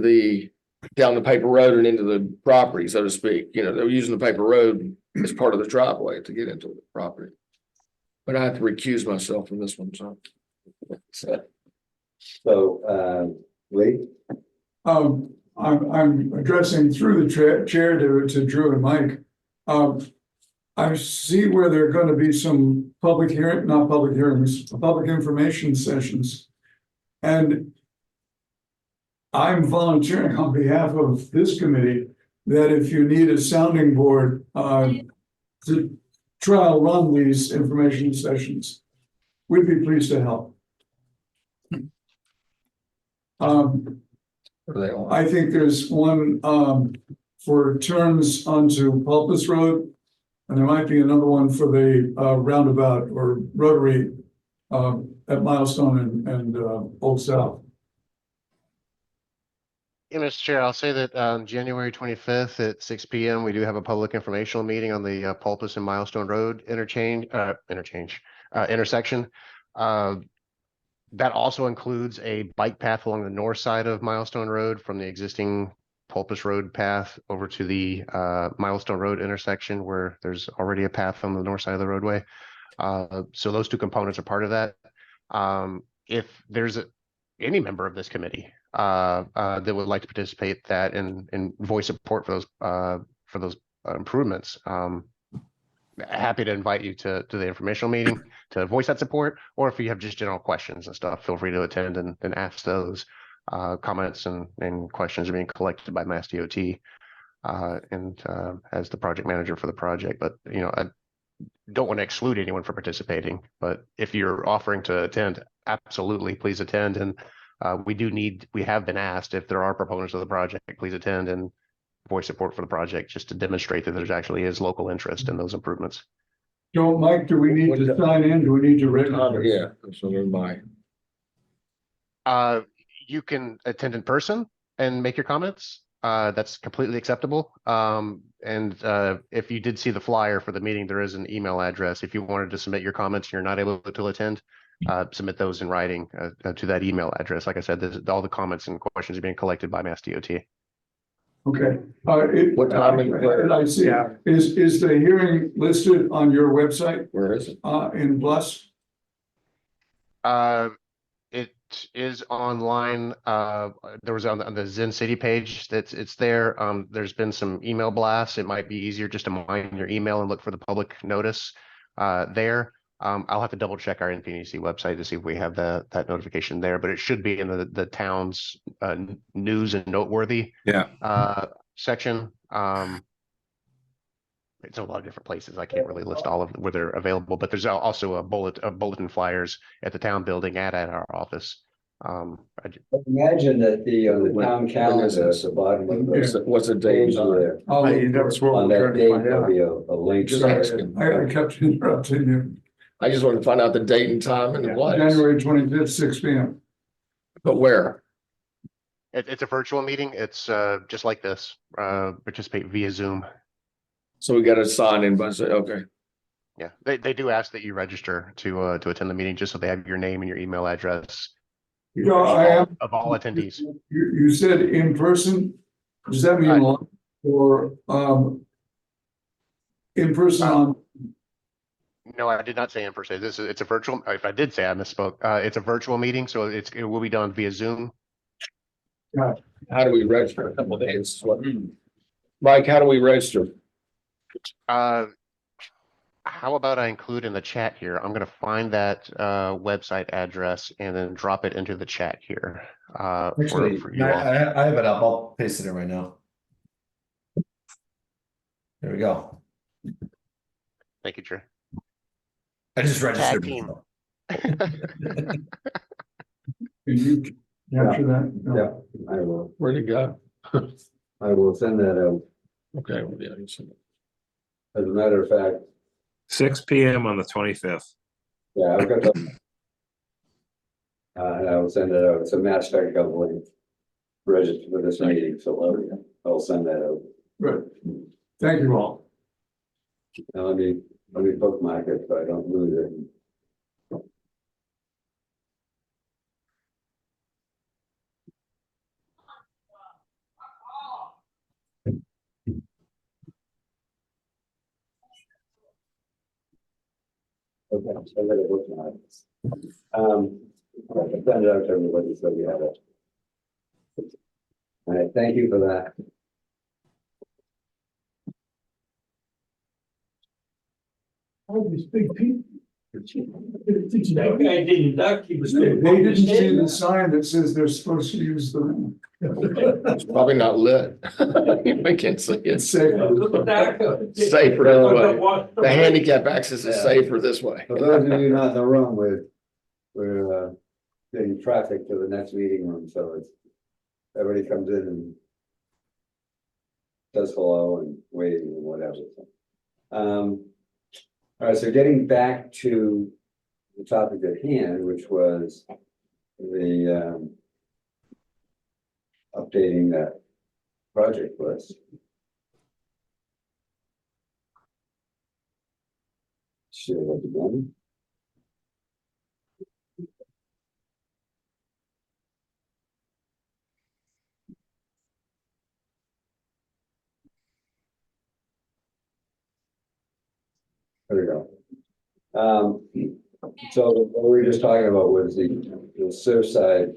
down the paper road and into the property, so to speak. You know, they were using the paper road as part of the driveway to get into the property. But I have to recuse myself from this one, so. So, Lee? I'm addressing through the chair to Drew and Mike. I see where there are gonna be some public hearing, not public hearings, public information sessions. And I'm volunteering on behalf of this committee that if you need a sounding board, to trial run these information sessions, we'd be pleased to help. What are they on? I think there's one, for turns onto Pulpus Road. And there might be another one for the, roundabout or rotary, at Milestone and Old South. Yeah, Mr. Chair, I'll say that January 25th at 6 p.m. we do have a public informational meeting on the Pulpus and Milestone Road intersection. That also includes a bike path along the north side of Milestone Road from the existing Pulpus Road path over to the Milestone Road intersection where there's already a path on the north side of the roadway. So those two components are part of that. If there's any member of this committee that would like to participate that and voice support for those improvements, happy to invite you to the informational meeting to voice that support, or if you have just general questions and stuff, feel free to attend and ask those. Comments and questions are being collected by Mass DOT and as the project manager for the project. But you know, I don't want to exclude anyone from participating, but if you're offering to attend, absolutely please attend. And we have been asked if there are proponents of the project, please attend and voice support for the project, just to demonstrate that there's actually is local interest in those improvements. So Mike, do we need to sign in? Do we need to register? Yeah, so everybody. You can attend in person and make your comments. That's completely acceptable. And if you did see the flyer for the meeting, there is an email address. If you wanted to submit your comments and you're not able to attend, submit those in writing to that email address. Like I said, all the comments and questions are being collected by Mass DOT. Okay. What time and where? I see. Yeah. Is the hearing listed on your website, Where is it? in Bless? It is online. There was on the Zen City page. It's there. There's been some email blasts. It might be easier just to mine your email and look for the public notice there. I'll have to double check our NPDC website to see if we have that notification there, but it should be in the town's news and noteworthy section. It's a lot of different places. I can't really list all of them where they're available, but there's also a bulletin flyers at the town building at our office. Imagine that the town calendar at the bottom of What's the date the on it? there. I'll look That's for it. what On we're that trying to date, find there'll out. be a link. Just to it. asking. I kept interrupting you. I just wanted to find out the date and time and the place. January 25th, 6 p.m. But where? It's a virtual meeting. It's just like this. Participate via Zoom. So we got to sign in, but okay. Yeah, they do ask that you register to attend the meeting, just so they have your name and your email address No, I am. of all attendees. You said in person. Does that mean live or in person on? No, I did not say in person. It's a virtual. If I did say, I misspoke. It's a virtual meeting, so it will be done via Zoom. How do we register? A couple of days. Mike, how do we register? How about I include in the chat here? I'm going to find that website address and then drop it into the chat here. Actually, for you all. I have it up. I'll paste it in right now. There we go. Thank you, Chair. I just registered. team. Can you capture that? No. Yeah, I will. Where'd it go? I will send that out. Okay. Well, yeah, you send it. As a matter of fact, 6 p.m. on the 25th. yeah, I've got the. And I will send it out. It's a Mass Gov link. Register for this meeting, so I'll send that out. Good. Thank you all. Now let me bookmark it so I don't lose it. Okay, so I got a bookmark. I'll send it out to everybody so we have it. All right, thank you for that. All these big people. That guy didn't duck, he was. They didn't see the sign that says they're supposed to use the room. It's probably not lit. We can't see It's it. safe. Look at that. Safer this way. The handicap access is safer this way. For those of you not in the room, we're getting traffic to the next meeting room, so it's, everybody comes in and does hello and wave and whatever. All right, so getting back to the topic at hand, which was the updating that project list. Share that again. There we go. So what we were just talking about was the Surfside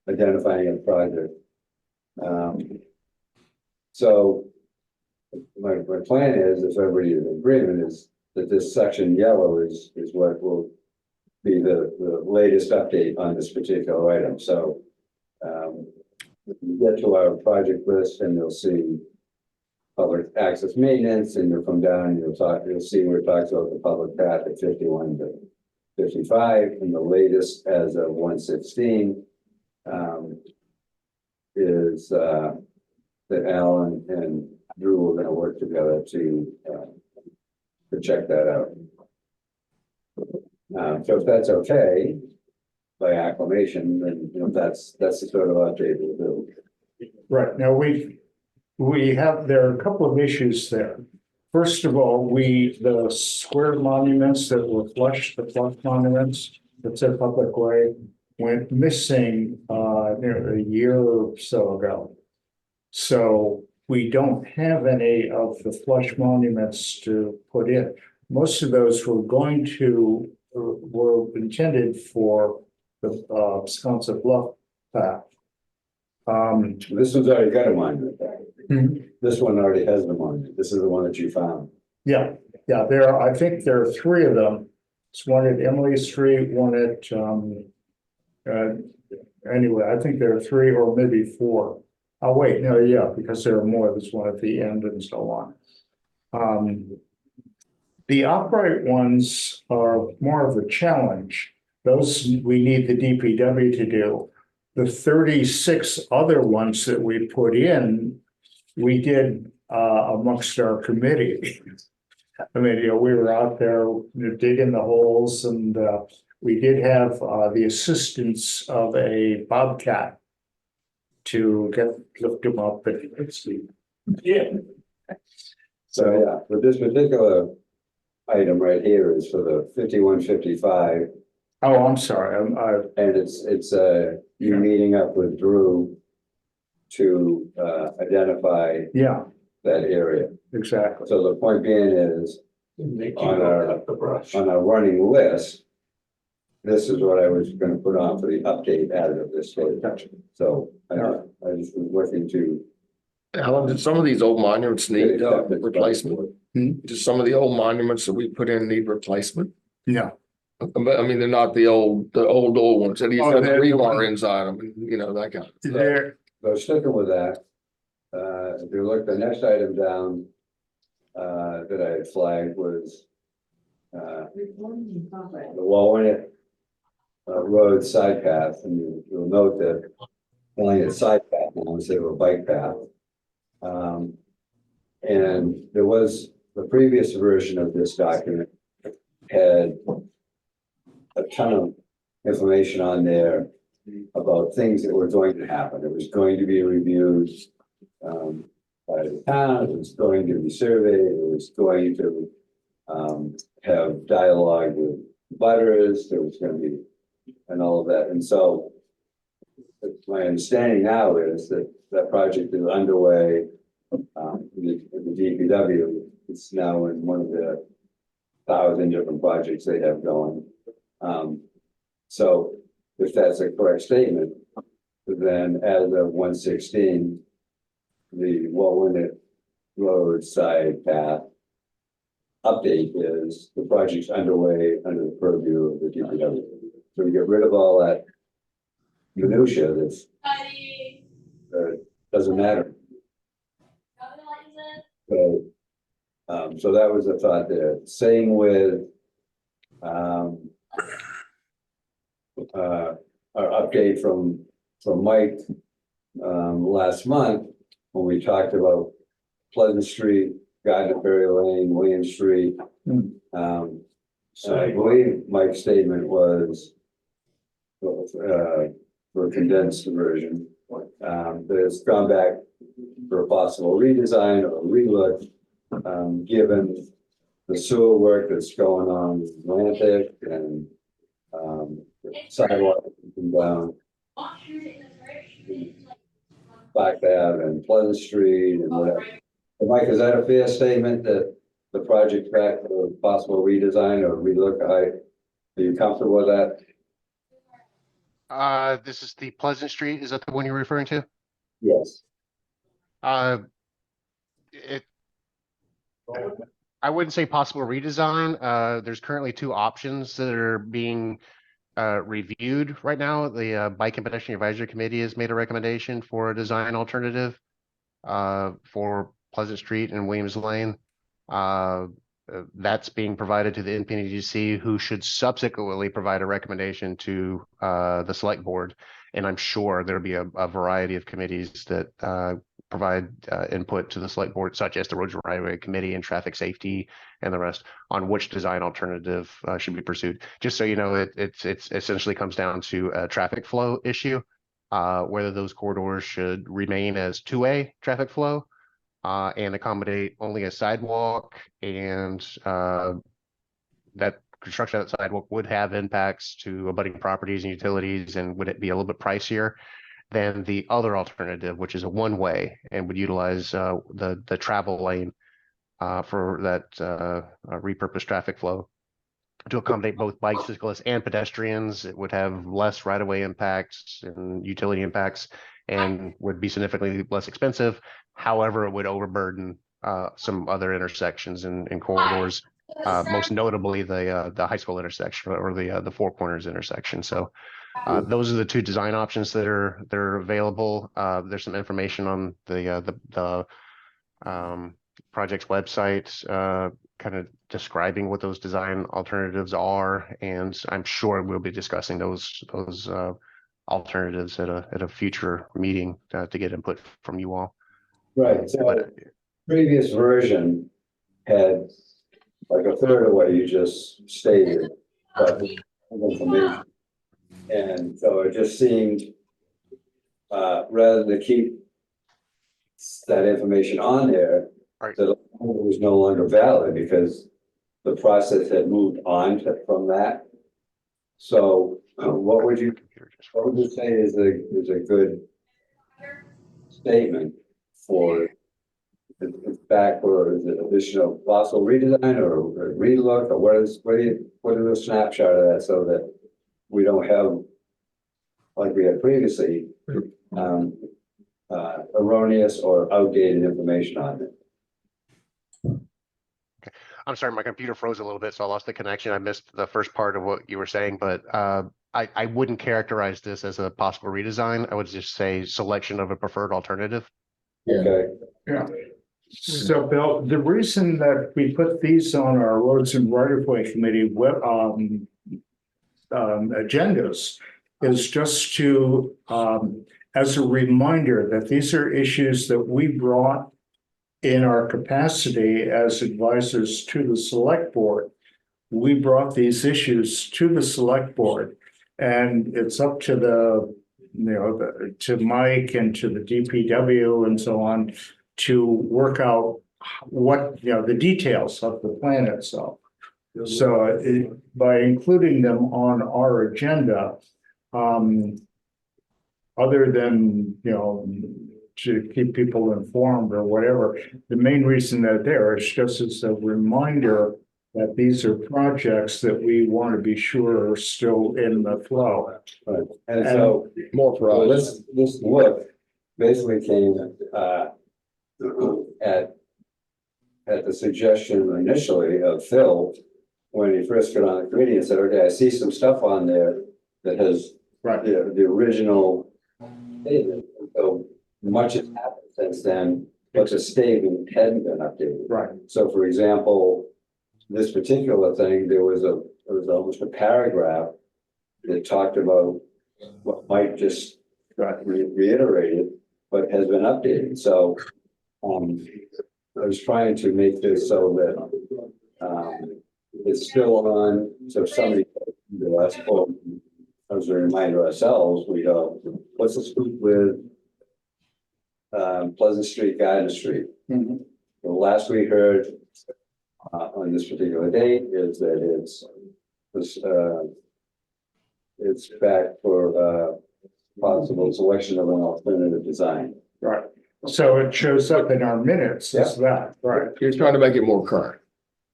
identifying a project. So my plan is, if everybody is in agreement, is that this section yellow is what will be the latest update on this particular item. So if you get to our project list and you'll see public access maintenance, and you'll come down and you'll see where it talks about the public path at 51 to 55, and the latest as of 116 is that Alan and Drew are going to work together to check that out. So if that's okay by acclamation, then that's the sort of update we'll do. Right, now there are a couple of issues there. First of all, the square monuments that were flushed, the flush monuments that said public way, went missing near a year or so ago. So we don't have any of the flush monuments to put in. Most of those were intended for the Wisconsin Bluff path. This one's already got a monument. Mhm. This one already has the monument. This is the one that you found. Yeah, I think there are three of them. It's one at Emily Street, one at, anyway, I think there are three or maybe four. Oh, wait, no, yeah, because there are more. There's one at the end and so on. The upright ones are more of a challenge. Those we need the DPW to do. The 36 other ones that we put in, we did amongst our committee. I mean, we were out there digging the holes, and we did have the assistance of a bobcat to lift them up and sleep. Yeah. So yeah, but this particular item right here is for the 5155, Oh, I'm sorry. and it's you meeting up with Drew to identify Yeah, that area. exactly. So the point being is, They keep on up the brush. our running list, this is what I was gonna put on for the update added of this stage. So I just was looking to. Alan, did some of these old monuments need replacement? Hmm? Do some of the old monuments that we put in need replacement? Yeah. But I mean, they're not the old ones, and he's Oh, got the they're the rebar ones- inside them, and that kind of. There, So sticking with that, if you look, the next item down, that I had flagged was, the Walwinet Road side path, and you'll note that only a side path now instead of a bike path. And there was, the previous version of this document had a ton of information on there about things that were going to happen. It was going to be reviewed by the town, it was going to be surveyed, it was going to have dialogue with butters, there was going to be, and all of that. And so my understanding now is that that project is underway. The DPW, it's now in one of the 1,000 different projects they have going. So if that's a correct statement, then as of 116, the Walwinet Road side path update is the project's underway under the purview of the DPW. So we get rid of all that minutia that's doesn't matter. So, so that was the thought there. Same with our update from Mike last month when we talked about Pleasant Street, Gardner Ferry Lane, William Street. So I believe Mike's statement was for a condensed version. That it's gone back for a possible redesign or relook, given the sewer work that's going on in Atlantic and sidewalk down Back Ave and Pleasant Street and whatever. Mike, is that a fair statement that the project's back for a possible redesign or relook? Are you comfortable with that? This is the Pleasant Street. Is that the one you're referring to? Yes. It. I wouldn't say possible redesign. There's currently two options that are being reviewed right now. The Bike and Pedestrian Advisory Committee has made a recommendation for a design alternative for Pleasant Street and Williams Lane. That's being provided to the NPDC, who should subsequently provide a recommendation to the select board. And I'm sure there'll be a variety of committees that provide input to the select board, such as the Roads and Highway Committee and Traffic Safety and the rest, on which design alternative should be pursued. Just so you know, it's essentially comes down to a traffic flow issue, whether those corridors should remain as 2A traffic flow and accommodate only a sidewalk, and that construction of that sidewalk would have impacts to abutting properties and utilities, and would it be a little bit pricier than the other alternative, which is a one-way and would utilize the travel lane for that repurposed traffic flow to accommodate both bicyclists and pedestrians. It would have less right-of-way impacts and utility impacts and would be significantly less expensive. However, it would overburden some other intersections and corridors, most notably the high school intersection or the Four Corners intersection. So those are the two design options that are available. There's some information on the project's website, kind of describing what those design alternatives are, and I'm sure we'll be discussing those alternatives at a future meeting to get input from you all. Right. So previous version had like a third of what you just stated, but information. And so it just seemed, rather than keep that information on there, Right. that it was no longer valid because the process had moved on from that. So what would you say is a good statement for it's back, or is it additional possible redesign or relook, or what is a snapshot of that so that we don't have, like we had previously, erroneous or outdated information on it? I'm sorry, my computer froze a little bit, so I lost the connection. I missed the first part of what you were saying, but I wouldn't characterize this as a possible redesign. I would just say selection of a preferred alternative. Okay. Yeah. So Bill, the reason that we put these on our Roads and Right-of-Way Committee agendas is just to, as a reminder that these are issues that we brought in our capacity as advisors to the select board. We brought these issues to the select board, and it's up to to Mike and to the DPW and so on to work out what, the details of the plan itself. So by including them on our agenda, other than, to keep people informed or whatever, the main reason they're there is just as a reminder that these are projects that we want to be sure are still in the flow. Right. And so More for us. this look basically came at at the suggestion initially of Phil, when he first got on the committee and said, okay, I see some stuff on there that has Right. the original. So much has happened since then, but the statement hadn't been updated. Right. So for example, this particular thing, there was almost a paragraph that talked about what Mike just reiterated, but has been updated. So I was trying to make this so that it's still on, so if somebody to us, or as a reminder ourselves, we go, what's the scoop with Pleasant Street, Garden Street? Mhm. The last we heard on this particular date is that it's back for possible selection of an alternative design. Right. So it shows up in our minutes as that, right? You're trying to make it more current.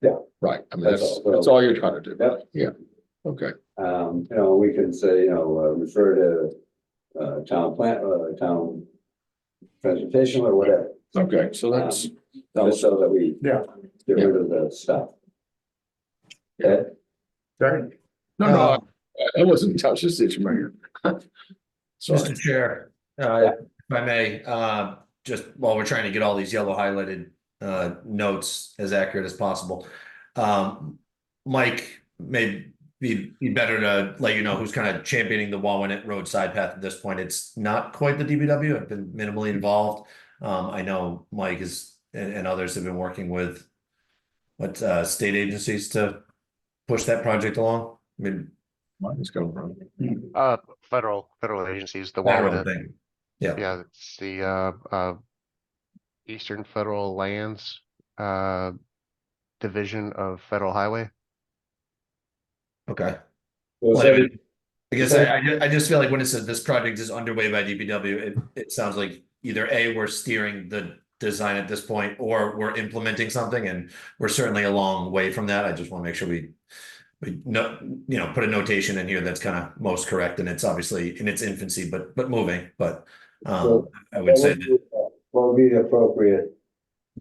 Yeah. Right, I mean, That's that's all. all you're trying to do. Yep. Yeah, okay. We can say, refer to town transportation or whatever, Okay, so that's, just so that we Yeah. get rid of the stuff. Okay, Right. no, I wasn't touching the situation, Mayor. Sorry. Mr. Chair, if I may, just while we're trying to get all these yellow highlighted notes as accurate as possible. Mike, may be better to let you know who's kind of championing the Wawanet Road side path at this point. It's not quite the DPW. I've been minimally involved. I know Mike is and others have been working with state agencies to push that project along. I mean, Let's go, bro. Federal agencies, the federal Wawanet. thing. Yeah. Yeah, it's the Eastern Federal Lands Division of Federal Highway. Okay. well, Well, so I guess I just feel like when it says this project is underway by DPW, it sounds like either A, we're steering the design at this point, or we're implementing something, and we're certainly a long way from that. I just want to make sure we put a notation in here that's kind of most correct, and it's obviously in its infancy, but moving. But I would say that what would be the appropriate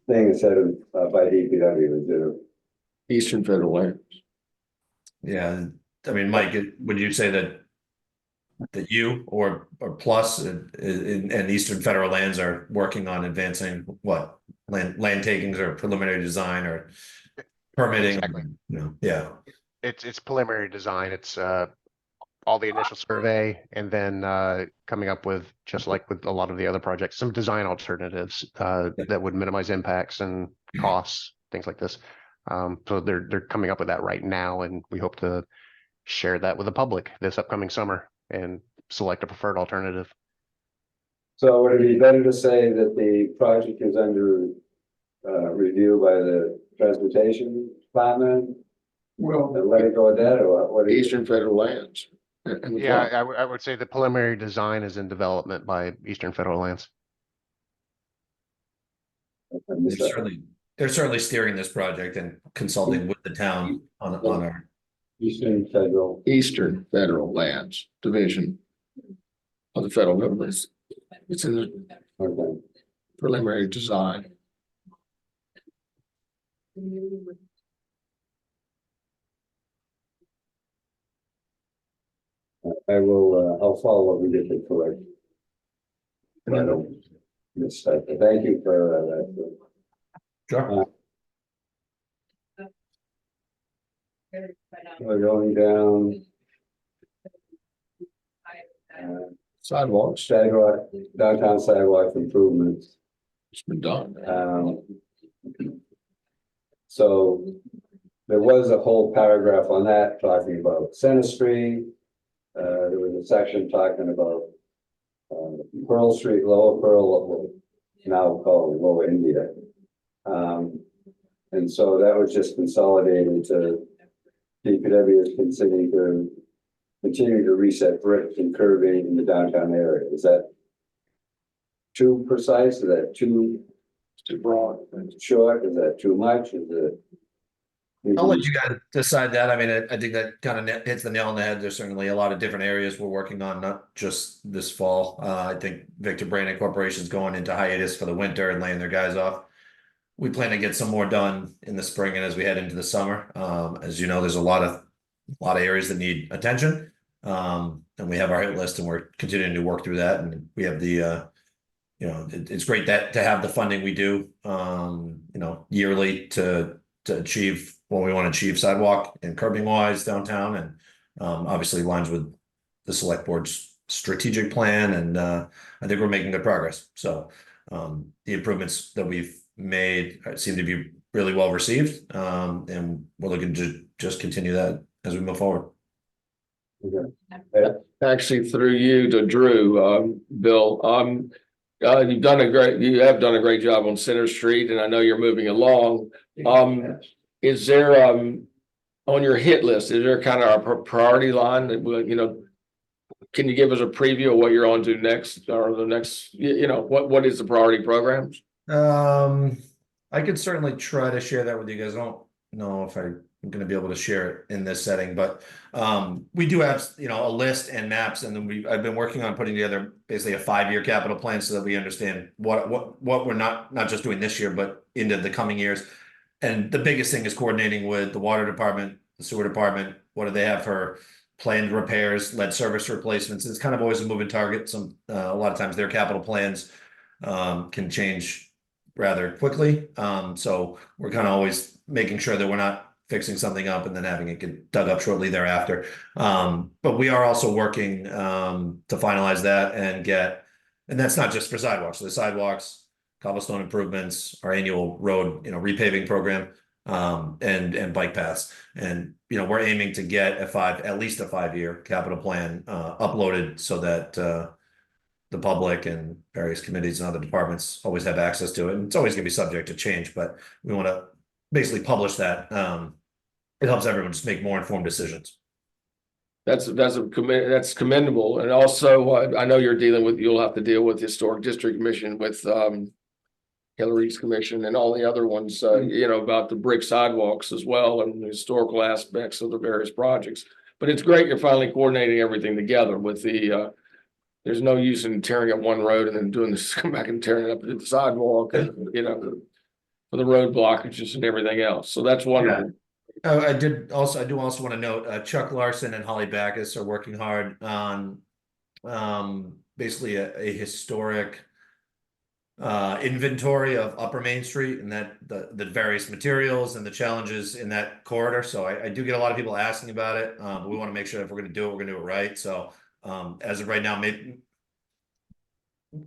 thing instead of by DPW? Is it Eastern Federal Land. yeah. I mean, Mike, would you say that you or Plus and Eastern Federal Lands are working on advancing what land takings or preliminary design or permitting? Exactly. Yeah. It's preliminary design. It's all the initial survey, and then coming up with, just like with a lot of the other projects, some design alternatives that would minimize impacts and costs, things like this. So they're coming up with that right now, and we hope to share that with the public this upcoming summer and select a preferred alternative. So would it be better to say that the project is under review by the transportation department Well, and let it go at that, or what? Eastern Federal Lands. And the Yeah, block. I would say the preliminary design is in development by Eastern Federal Lands. They're certainly steering this project and consulting with the town on our. Eastern Federal. Eastern Federal Lands Division of the federal government. It's in the Okay. preliminary design. I will, I'll follow up and get it correct. I don't miss that. Thank you for that. Sure. We're going down. Sidewalks, Sidewalk, downtown sidewalk improvements. it's been done. So there was a whole paragraph on that talking about Center Street. There was a section talking about Pearl Street, Lower Pearl, now called Lower India. And so that was just consolidated to DPW is considering to continue to reset brick and curving in the downtown area. Is that too precise? Is that too broad? Short? Is that too much? Is it? I'll let you guys decide that. I mean, I think that kind of hits the nail on the head. There's certainly a lot of different areas we're working on, not just this fall. I think Victor Brandon Corporation is going into hiatus for the winter and laying their guys off. we plan to get some more done in the spring and as we head into the summer. As you know, there's a lot of areas that need attention. And we have our hit list and we're continuing to work through that. And we have the, it's great that to have the funding we do, yearly to achieve what we want to achieve sidewalk and curbing wise downtown. And obviously lines with the select board's strategic plan. And I think we're making good progress. So the improvements that we've made seem to be really well received. And we're looking to just continue that as we move forward. Okay. Actually, through you to Drew, Bill, you have done a great job on Center Street, and I know you're moving along. Is there, on your hit list, is there kind of a priority line that will, can you give us a preview of what you're on to next, or the next, what is the priority programs? I could certainly try to share that with you guys. I don't know if I'm going to be able to share it in this setting, but we do have, a list and maps, and then I've been working on putting together basically a 5-year capital plan so that we understand what we're not just doing this year, but into the coming years. And the biggest thing is coordinating with the water department, the sewer department. What do they have for planned repairs, lead service replacements? It's kind of always a moving target. A lot of times their capital plans can change rather quickly. So we're kind of always making sure that we're not fixing something up and then having it get dug up shortly thereafter. But we are also working to finalize that and that's not just for sidewalks. So the sidewalks, cobblestone improvements, our annual road, repaving program, and bike paths. And, we're aiming to get at least a 5-year capital plan uploaded so that the public and various committees and other departments always have access to it. And it's always going to be subject to change, but we want to basically publish that. It helps everyone just make more informed decisions. That's commendable. And also, I know you'll have to deal with the Historic District Commission, with Hillary's commission and all the other ones, about the brick sidewalks as well, and the historical aspects of the various projects. But it's great you're finally coordinating everything together with there's no use in tearing up one road and then doing this, come back and tearing it up the sidewalk, and, for the road blockages and everything else. So that's wonderful. Yeah. I do also want to note, Chuck Larson and Holly Backus are working hard on basically a historic inventory of Upper Main Street and that the various materials and the challenges in that corridor. So I do get a lot of people asking about it. But we want to make sure if we're going to do it, we're going to do it right. So as of right now, maybe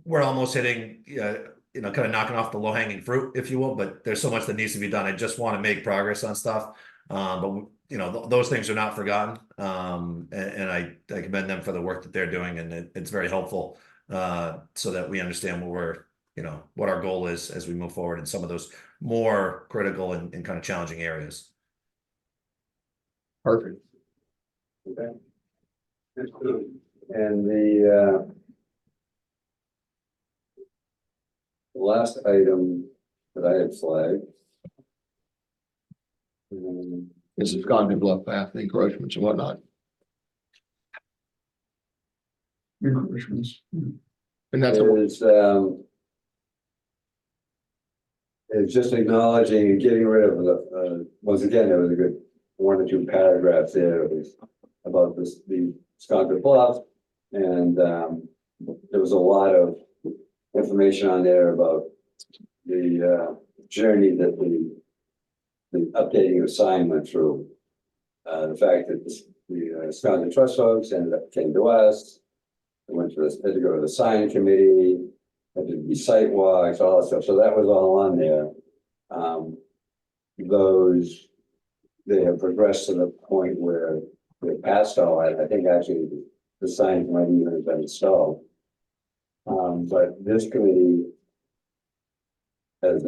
we're almost hitting, kind of knocking off the low hanging fruit, if you will, but there's so much that needs to be done. I just want to make progress on stuff. But those things are not forgotten. And I commend them for the work that they're doing, and it's very helpful so that we understand what our goal is as we move forward in some of those more critical and kind of challenging areas. Perfect. Okay. And the last item that I had flagged. This has gone to bluff path, the encroachments and whatnot. Encroachments. And that's It's just acknowledging and getting rid of the, once again, there was a good 1 or 2 paragraphs there about the Sconset Bluff. And there was a lot of information on there about the journey that the updating of sign went through. The fact that the Sconset Trust folks came to us, they had to go to the sign committee, had to be site walks, all that stuff. So that was all on there. They have progressed to the point where they're past all that. I think actually the signs might even have been installed. But this committee, as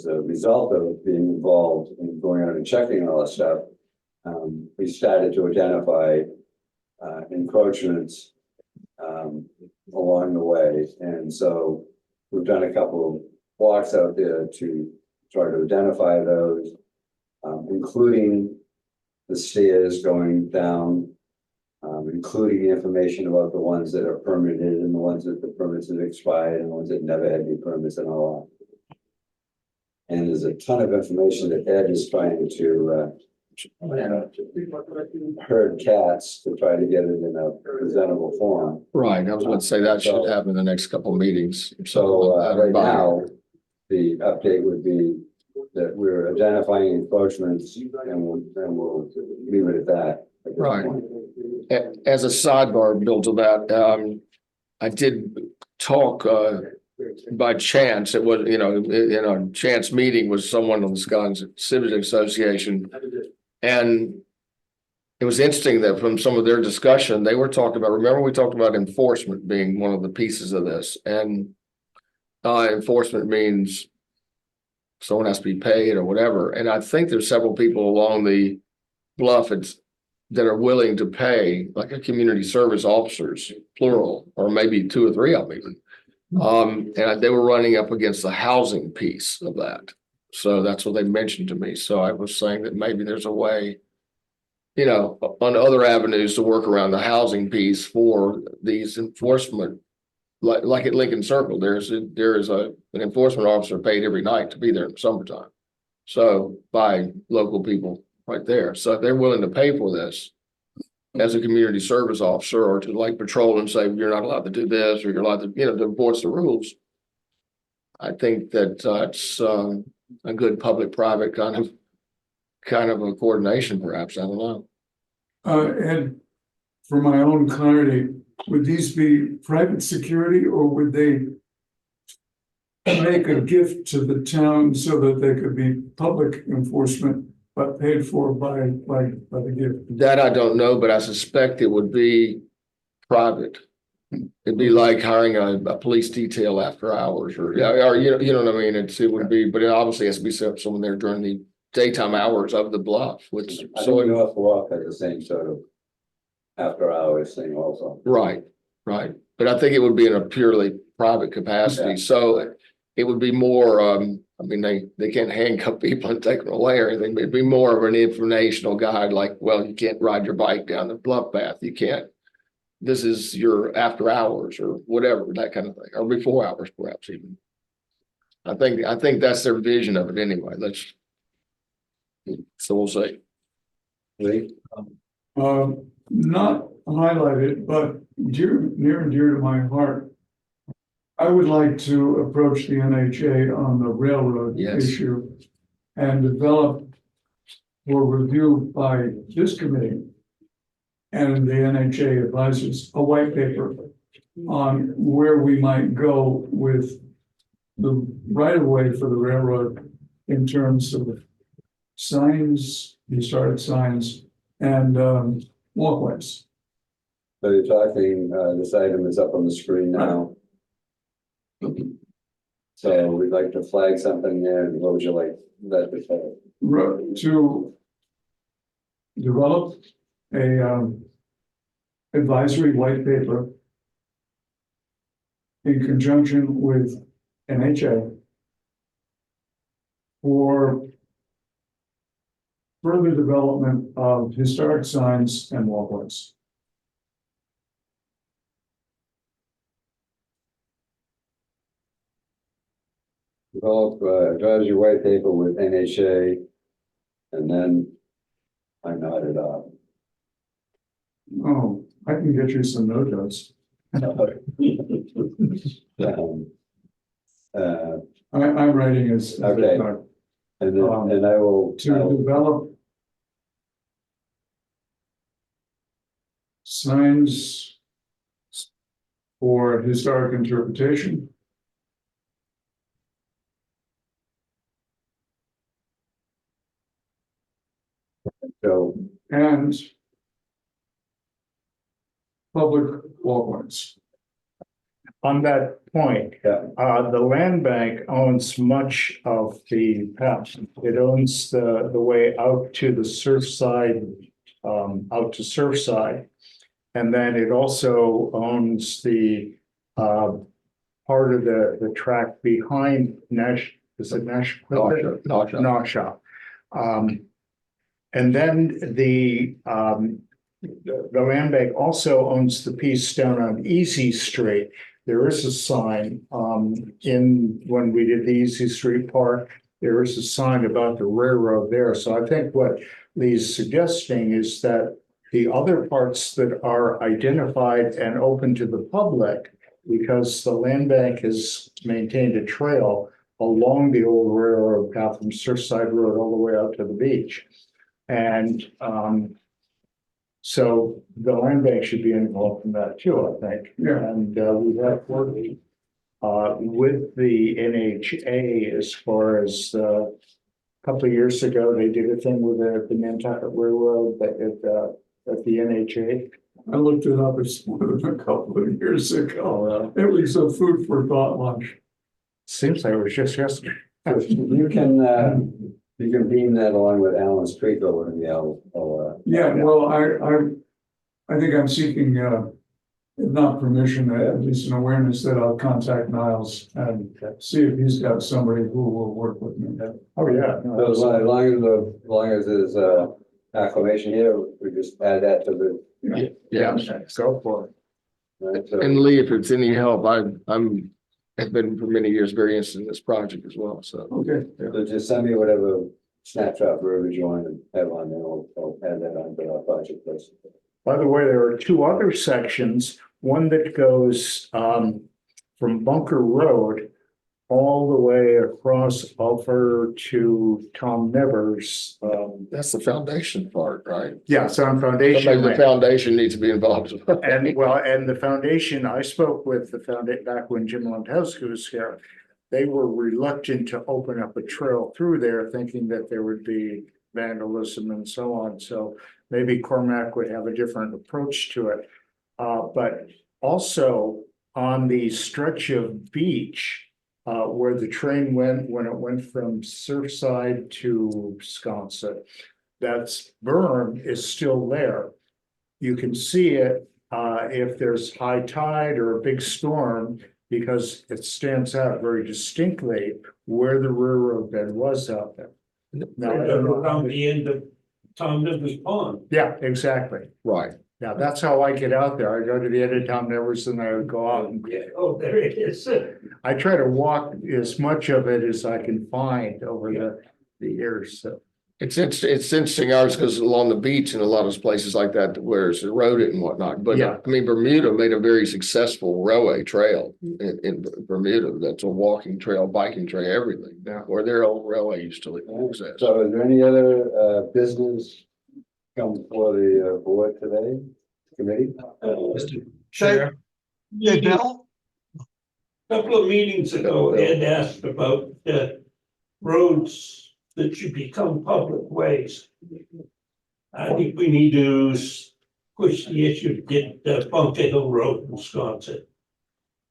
a result of being involved in going out and checking all that stuff, we started to identify encroachments along the way. And so we've done a couple of walks out there to try to identify those, including the stairs going down, including the information about the ones that are permitted and the ones that the permits have expired and the ones that never had any permits and all that. And there's a ton of information that Ed is trying to, herd cats to try to get it in a presentable form. Right, I was going to say that should happen in the next couple of meetings. So right now, the update would be that we're identifying encroachments and we'll leave it at that. At this Right. point. As a sidebar, Bill, to that, I did talk, by chance, it was, in a chance meeting with someone on the Wisconsin Civic Association. And it was interesting that from some of their discussion, they were talking about, remember we talked about enforcement being one of the pieces of this, and enforcement means someone has to be paid or whatever. And I think there's several people along the bluff that are willing to pay, like a community service officers, plural, or maybe 2 or 3 of them even. And they were running up against the housing piece of that. So that's what they mentioned to me. So I was saying that maybe there's a way, on other avenues to work around the housing piece for these enforcement. Like at Lincoln Circle, there is an enforcement officer paid every night to be there in the summertime. So by local people right there. So if they're willing to pay for this as a community service officer, or to like patrol and say, you're not allowed to do this, or you're allowed to, to enforce the rules. I think that it's a good public-private kind of a coordination, perhaps. I don't know. And for my own clarity, would these be private security, or would they make a gift to the town so that they could be public enforcement, but paid for by the gift? That I don't know, but I suspect it would be private. It'd be like hiring a police detail after hours, or you know what I mean. It would be, but it obviously has to be someone there during the daytime hours of the bluff. Which I think North Walk has the same sort of after hours thing also. Right. But I think it would be in a purely private capacity. Okay. So it would be more. I mean, they can't handcuff people and take them away or anything. But it'd be more of an informational guide, like, well, you can't ride your bike down the bluff path. You can't. This is your after hours or whatever, that kind of thing, or before hours, perhaps even. I think that's their vision of it anyway. So we'll see. Lee? Not highlighted, but near and dear to my heart. I would like to approach the NHA on the railroad Yes. issue and develop for review by this committee and the NHA advisors, a white paper on where we might go with the right of way for the railroad in terms of signs, historic signs, and walkways. So you're talking, this item is up on the screen now. So we'd like to flag something there, and what would you like that to say? To develop a advisory white paper in conjunction with NHA for further development of historic signs and walkways. Develop advisory white paper with NHA, and then I nodded off. Oh, I can get you some notes. I'm writing as I Okay. talk. And then, and I will. To develop signs for historic interpretation. So, And public walkways. On that point, yeah, the land bank owns much of the path. It owns the way out to the Surfside, out to Surfside. And then it also owns the part of the track behind Nash, is it Nash? Nausha. And then the land bank also owns the piece down on Easy Street. There is a sign in when we did the Easy Street Park there is a sign about the railroad there. So I think what Lee's suggesting is that the other parts that are identified and open to the public, because the land bank has maintained a trail along the old railroad path from Surfside Road all the way out to the beach. And so the land bank should be involved in that too, I think. Yeah. And we have worked with the NHA as far as a couple of years ago, they did a thing with the Nantucket Railroad at the NHA. I looked it up, it's more than a couple of years ago. It was a food for thought lunch. Seems like it was just yesterday. You can beam that along with Allen's Creek over in the Yeah, well, I think I'm seeking, if not permission, at least an awareness that I'll contact Niles and see if he's got somebody who will work with me. Oh, yeah. So as long as there's acclamation here, we just add that to the. Yeah. Go for it. Right, so, And Lee, if it's any help, have been for many years very interested in this project as well, so. Okay, so just send me whatever snapshot verbiage you want to have on there, I'll add that onto our project list. By the way, there are two other sections, one that goes from Bunker Road all the way across over to Tom Nevers. That's the foundation part, right? Yeah, it's on Somebody, foundation. the land. foundation needs to be involved. And well, and the foundation, I spoke with the foundation back when Jim Landowski was here. They were reluctant to open up a trail through there, thinking that there would be vandalism and so on. So maybe Cormac would have a different approach to it. But also on the stretch of beach where the train went when it went from Surfside to Wisconsin, that's berm is still there. You can see it if there's high tide or a big storm, because it stands out very distinctly where the railroad bed was out there. Now, I don't know how Around many- the end of Tom Nichols Pond. Yeah, exactly. Right. Yeah, that's how I get out there. I go to the end of Tom Nevers and I would go out and Yeah, oh, there it is. I try to walk as much of it as I can find over the years. So It's interesting, ours goes along the beach in a lot of places like that where it's eroded and whatnot. But Yeah. I mean, Bermuda made a very successful railway trail in Bermuda. That's a walking trail, biking trail, everything. Yeah. Where their old railway used to exist. So is there any other business come before the board today, committee? Mr. Chair, Hey, Bill? Couple of meetings ago, Ed asked about roads that should become public ways. I think we need to push the issue to get Bunker Hill Road in Wisconsin.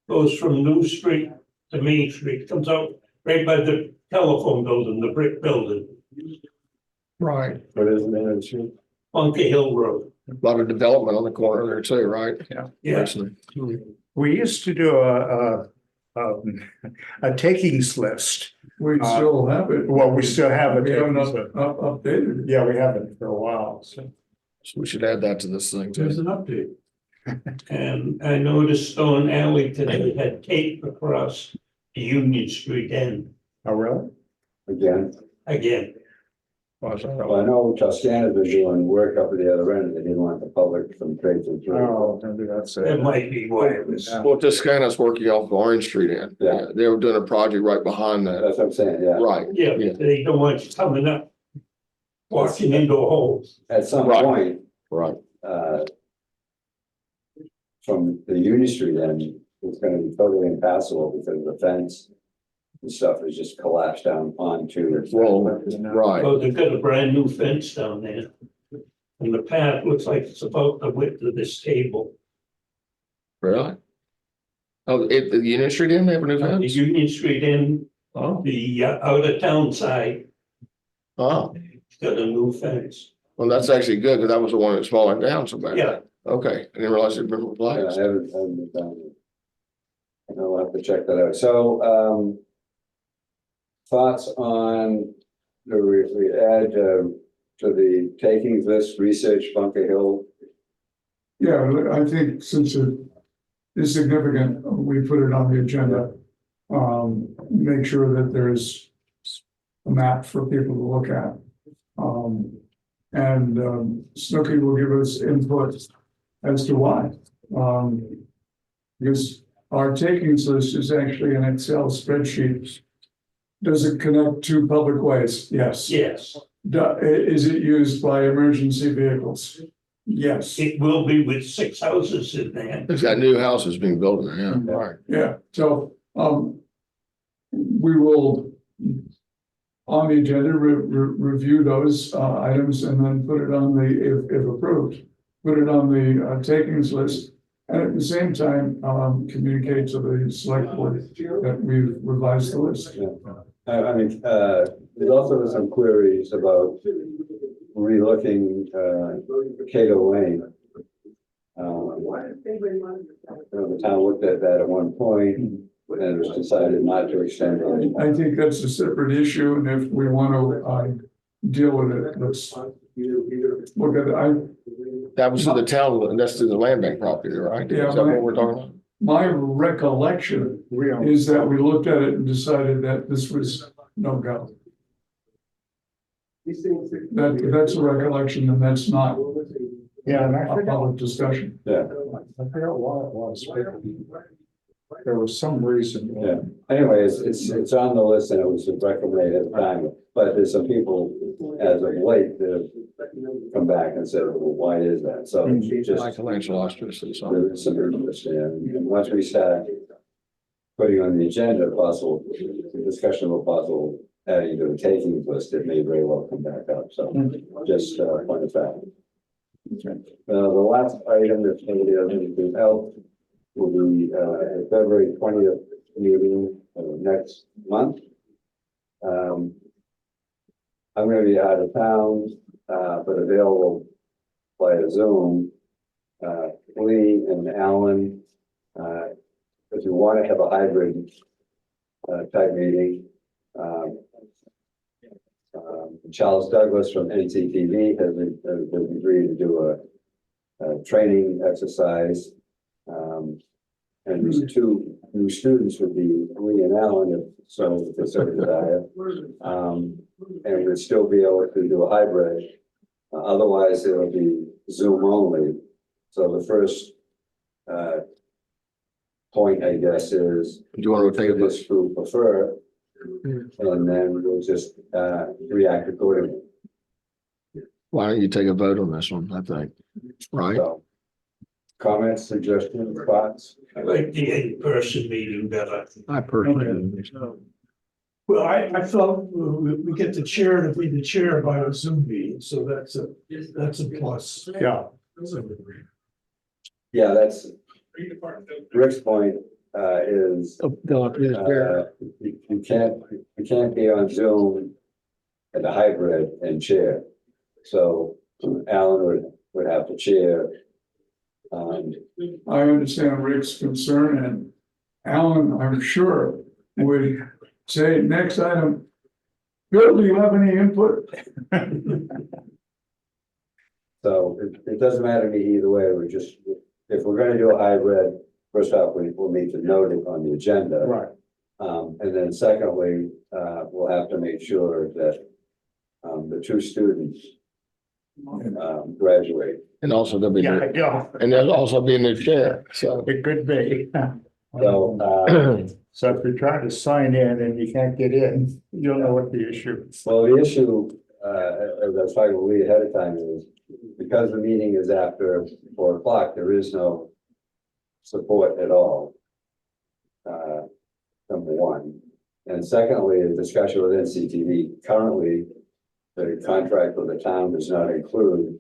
Goes from New Street to Main Street, comes out right by the telephone building, the brick building, Right. What is the name of the street? Bunker Hill Road. A lot of development on the corner there too, right? Yeah, Recently. we used to do a takings list. we still have it. Well, we still have a We haven't takings list. updated it. Yeah, we haven't for a while. So So we should add that to this thing There's too. an update. and I noticed Stone Alley today had tape across the Union Street end oh, really? Again, again. well, I know Toscana's been doing work up at the other end, they didn't want the public from traipsing through. Oh, maybe that's That it. might be why it was. Yeah. Well, Toscana's working off Orange Street end. Yeah. They were doing a project right behind that. That's what I'm saying, yeah. Right. Yeah, Yeah. they don't want you coming up, walking into a hole. At some Right. point, Right. from the Union Street end, it's gonna be totally impassable because the fence and stuff is just collapsed down onto. Well, right. Oh, they've got a brand new fence down there. And the path looks like it's about the width of this table. Really? Oh, the Union Street end, they have a new The fence? Union Street end, Oh, the out of town side, oh, it's got a new fence. well, that's actually good, because that was the one that's falling down so bad. Yeah. Okay, I didn't realize it had been Yeah, replaced. I haven't been down there. I'll have to check that out. So, thoughts on, we add, to the takings list, research Bunker Hill. Yeah, I think since it is significant, we put it on the agenda. Make sure that there's a map for people to look at. Snooki will give us input as to why. Because our takings list is actually an Excel spreadsheet. Does it connect to public ways? Yes. Yes, Is it used by emergency vehicles? Yes. it will be with 6 houses in there. It's got new houses being built in there, yeah, right. Yeah, so, we will, on the agenda, review those, items and then put it on the, if approved, put it on the, takings list. And at the same time, communicate to the select board that we've revised the list. Yeah. I mean, there's also some queries about relooking, Cato Lane. The town looked at that at one point and it was decided not to extend it. I think that's a separate issue, and if we want to, deal with it, let's look at it. That was to the town, and that's to the land bank property, right? Yeah, Is that what we're talking about? My recollection is that we looked at it and decided that this was no go. That's a recollection, and that's not Yeah, and I a forgot, public discussion. Yeah, I forgot what it was. There was some reason. yeah. Anyways, it's on the list and it was recommended at the time, but there's some people as of late that have come back and said, well, why is that? So just. Michelangelo ostrich, so. There is some interest in, and once we start putting on the agenda possible, the discussion of a possible adding to the takings list, it may very well come back up, so just point of fact. The last item, if anybody has anything else, will be the February 20th meeting next month. I'm gonna be out of town, but available via Zoom. Lee and Alan, if you want to have a hybrid type meeting, Charles Douglas from NCTV has agreed to do a training exercise. And these two new students would be Lee and Alan, if so desire. And we'd still be able to do a hybrid. Otherwise, it'll be Zoom only. So the first point, I guess, is Do you want to take a this group prefer, and then we'll just react accordingly. Why don't you take a vote on this one, I think, right? So, comments, suggestions, thoughts? I like the in-person meeting better. I personally. Well, I thought we get the chair to be the chair by a Zoom meeting, so that's a plus. Yeah. Yeah, that's Rick's point, is They'll have to be the chair. you can't be on Zoom at the hybrid and chair. So Alan would have to chair. I understand Rick's concern, and Alan, I'm sure, would say, next item, Bill, do you have any input? So it doesn't matter to me either way. We're just, if we're gonna do a hybrid, first off, we'll need to note it on the agenda. Right. And then secondly, we'll have to make sure that the two students graduate. And also there'll be, Yeah, yeah, and there'll also be a new chair, so. it could be. So, So if you're trying to sign in and you can't get in, you don't know what the issue is. well, the issue, as I was talking to Lee ahead of time, is because the meeting is after 4 o'clock, there is no support at all. Number one. And secondly, the discussion with NCTV, currently, the contract with the town does not include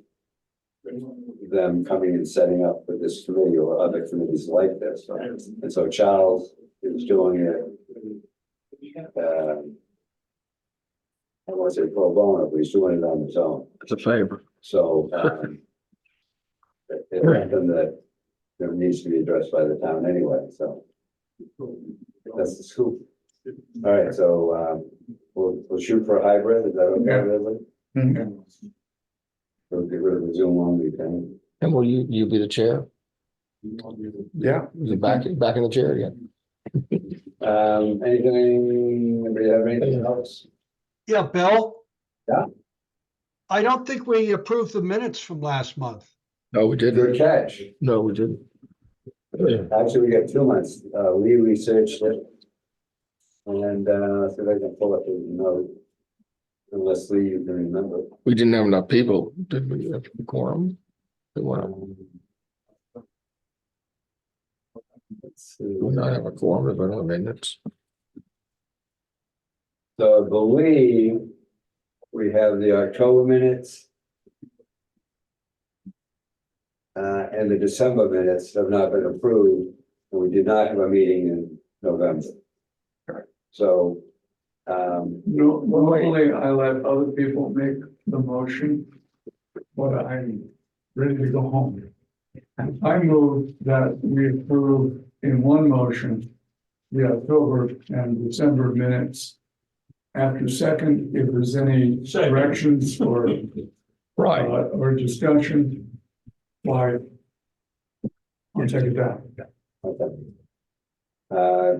them coming and setting up with this committee or other committees like this. And so Charles is doing it. I want to say pro bono, but he's doing it on his own. It's a favor. So it's something that needs to be addressed by the town anyway, so. That's the scoop. All right, so we'll shoot for a hybrid, is that okay, Leslie? Mhm. We'll get rid of the Zoom only thing. And will you be the chair? Yeah. Is it back in the chair again? Anything, anybody have anything else? Yeah, Bill? Yeah. I don't think we approved the minutes from last month. No, we Good didn't. catch. No, we didn't. Actually, we got 2 months. We researched it. And, so they can pull up the note. Unless Lee, you can remember. We didn't have enough people, did we, have a quorum? We Let's see. do not have a quorum, but on minutes. So I believe we have the October minutes. And the December minutes have not been approved, and we did not have a meeting in November. So, Normally I let other people make the motion, but I'm ready to go home. I move that we approve in one motion the October and December minutes. After second, if there's any Second. corrections or Right. or discussion, why? I'll take it down. okay.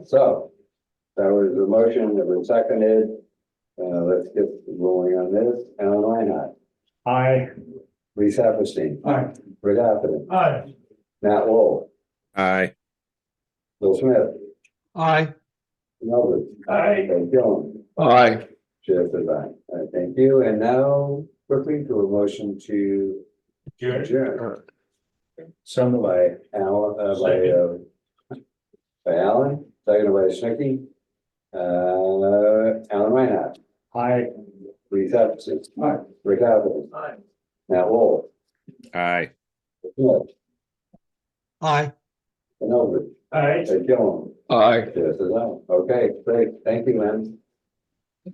So that was the motion that was seconded. Let's get rolling on this. Alan Reinhardt, I, Lee Saperstein, Aye. Rick Atherton, Aye. Matt Wolf, Aye. Bill Smith, Aye. Melvin. Aye. Thank you. Aye. Chair says aye. All right, thank you. And now quickly to a motion to Jerry. adjourn. some of By Alan, by Alan, seconded by Schnicky. Alan Reinhardt, I. Lee Saperstein, Aye. Rick Atherton, Aye. Matt Wolf, Aye. Smith, Aye. and Elbert. Aye. Thank you. Aye. Chair says aye. Okay, great. Thank you, Lynn.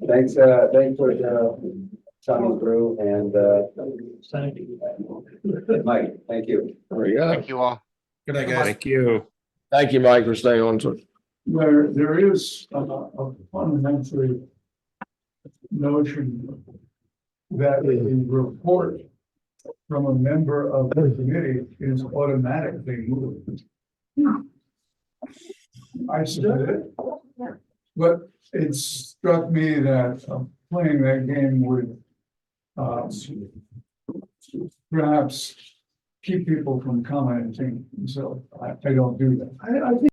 Thanks, thanks for, coming through and, Thank you. Mike, thank you. There you go. Thank you all. Good night, guys. Thank you. Thank you, Mike, for staying on to. There is a fundamentally notion that the report from a member of the committee is automatically moved. I submit it. But it struck me that playing that game would perhaps keep people from commenting, so I don't do that. I think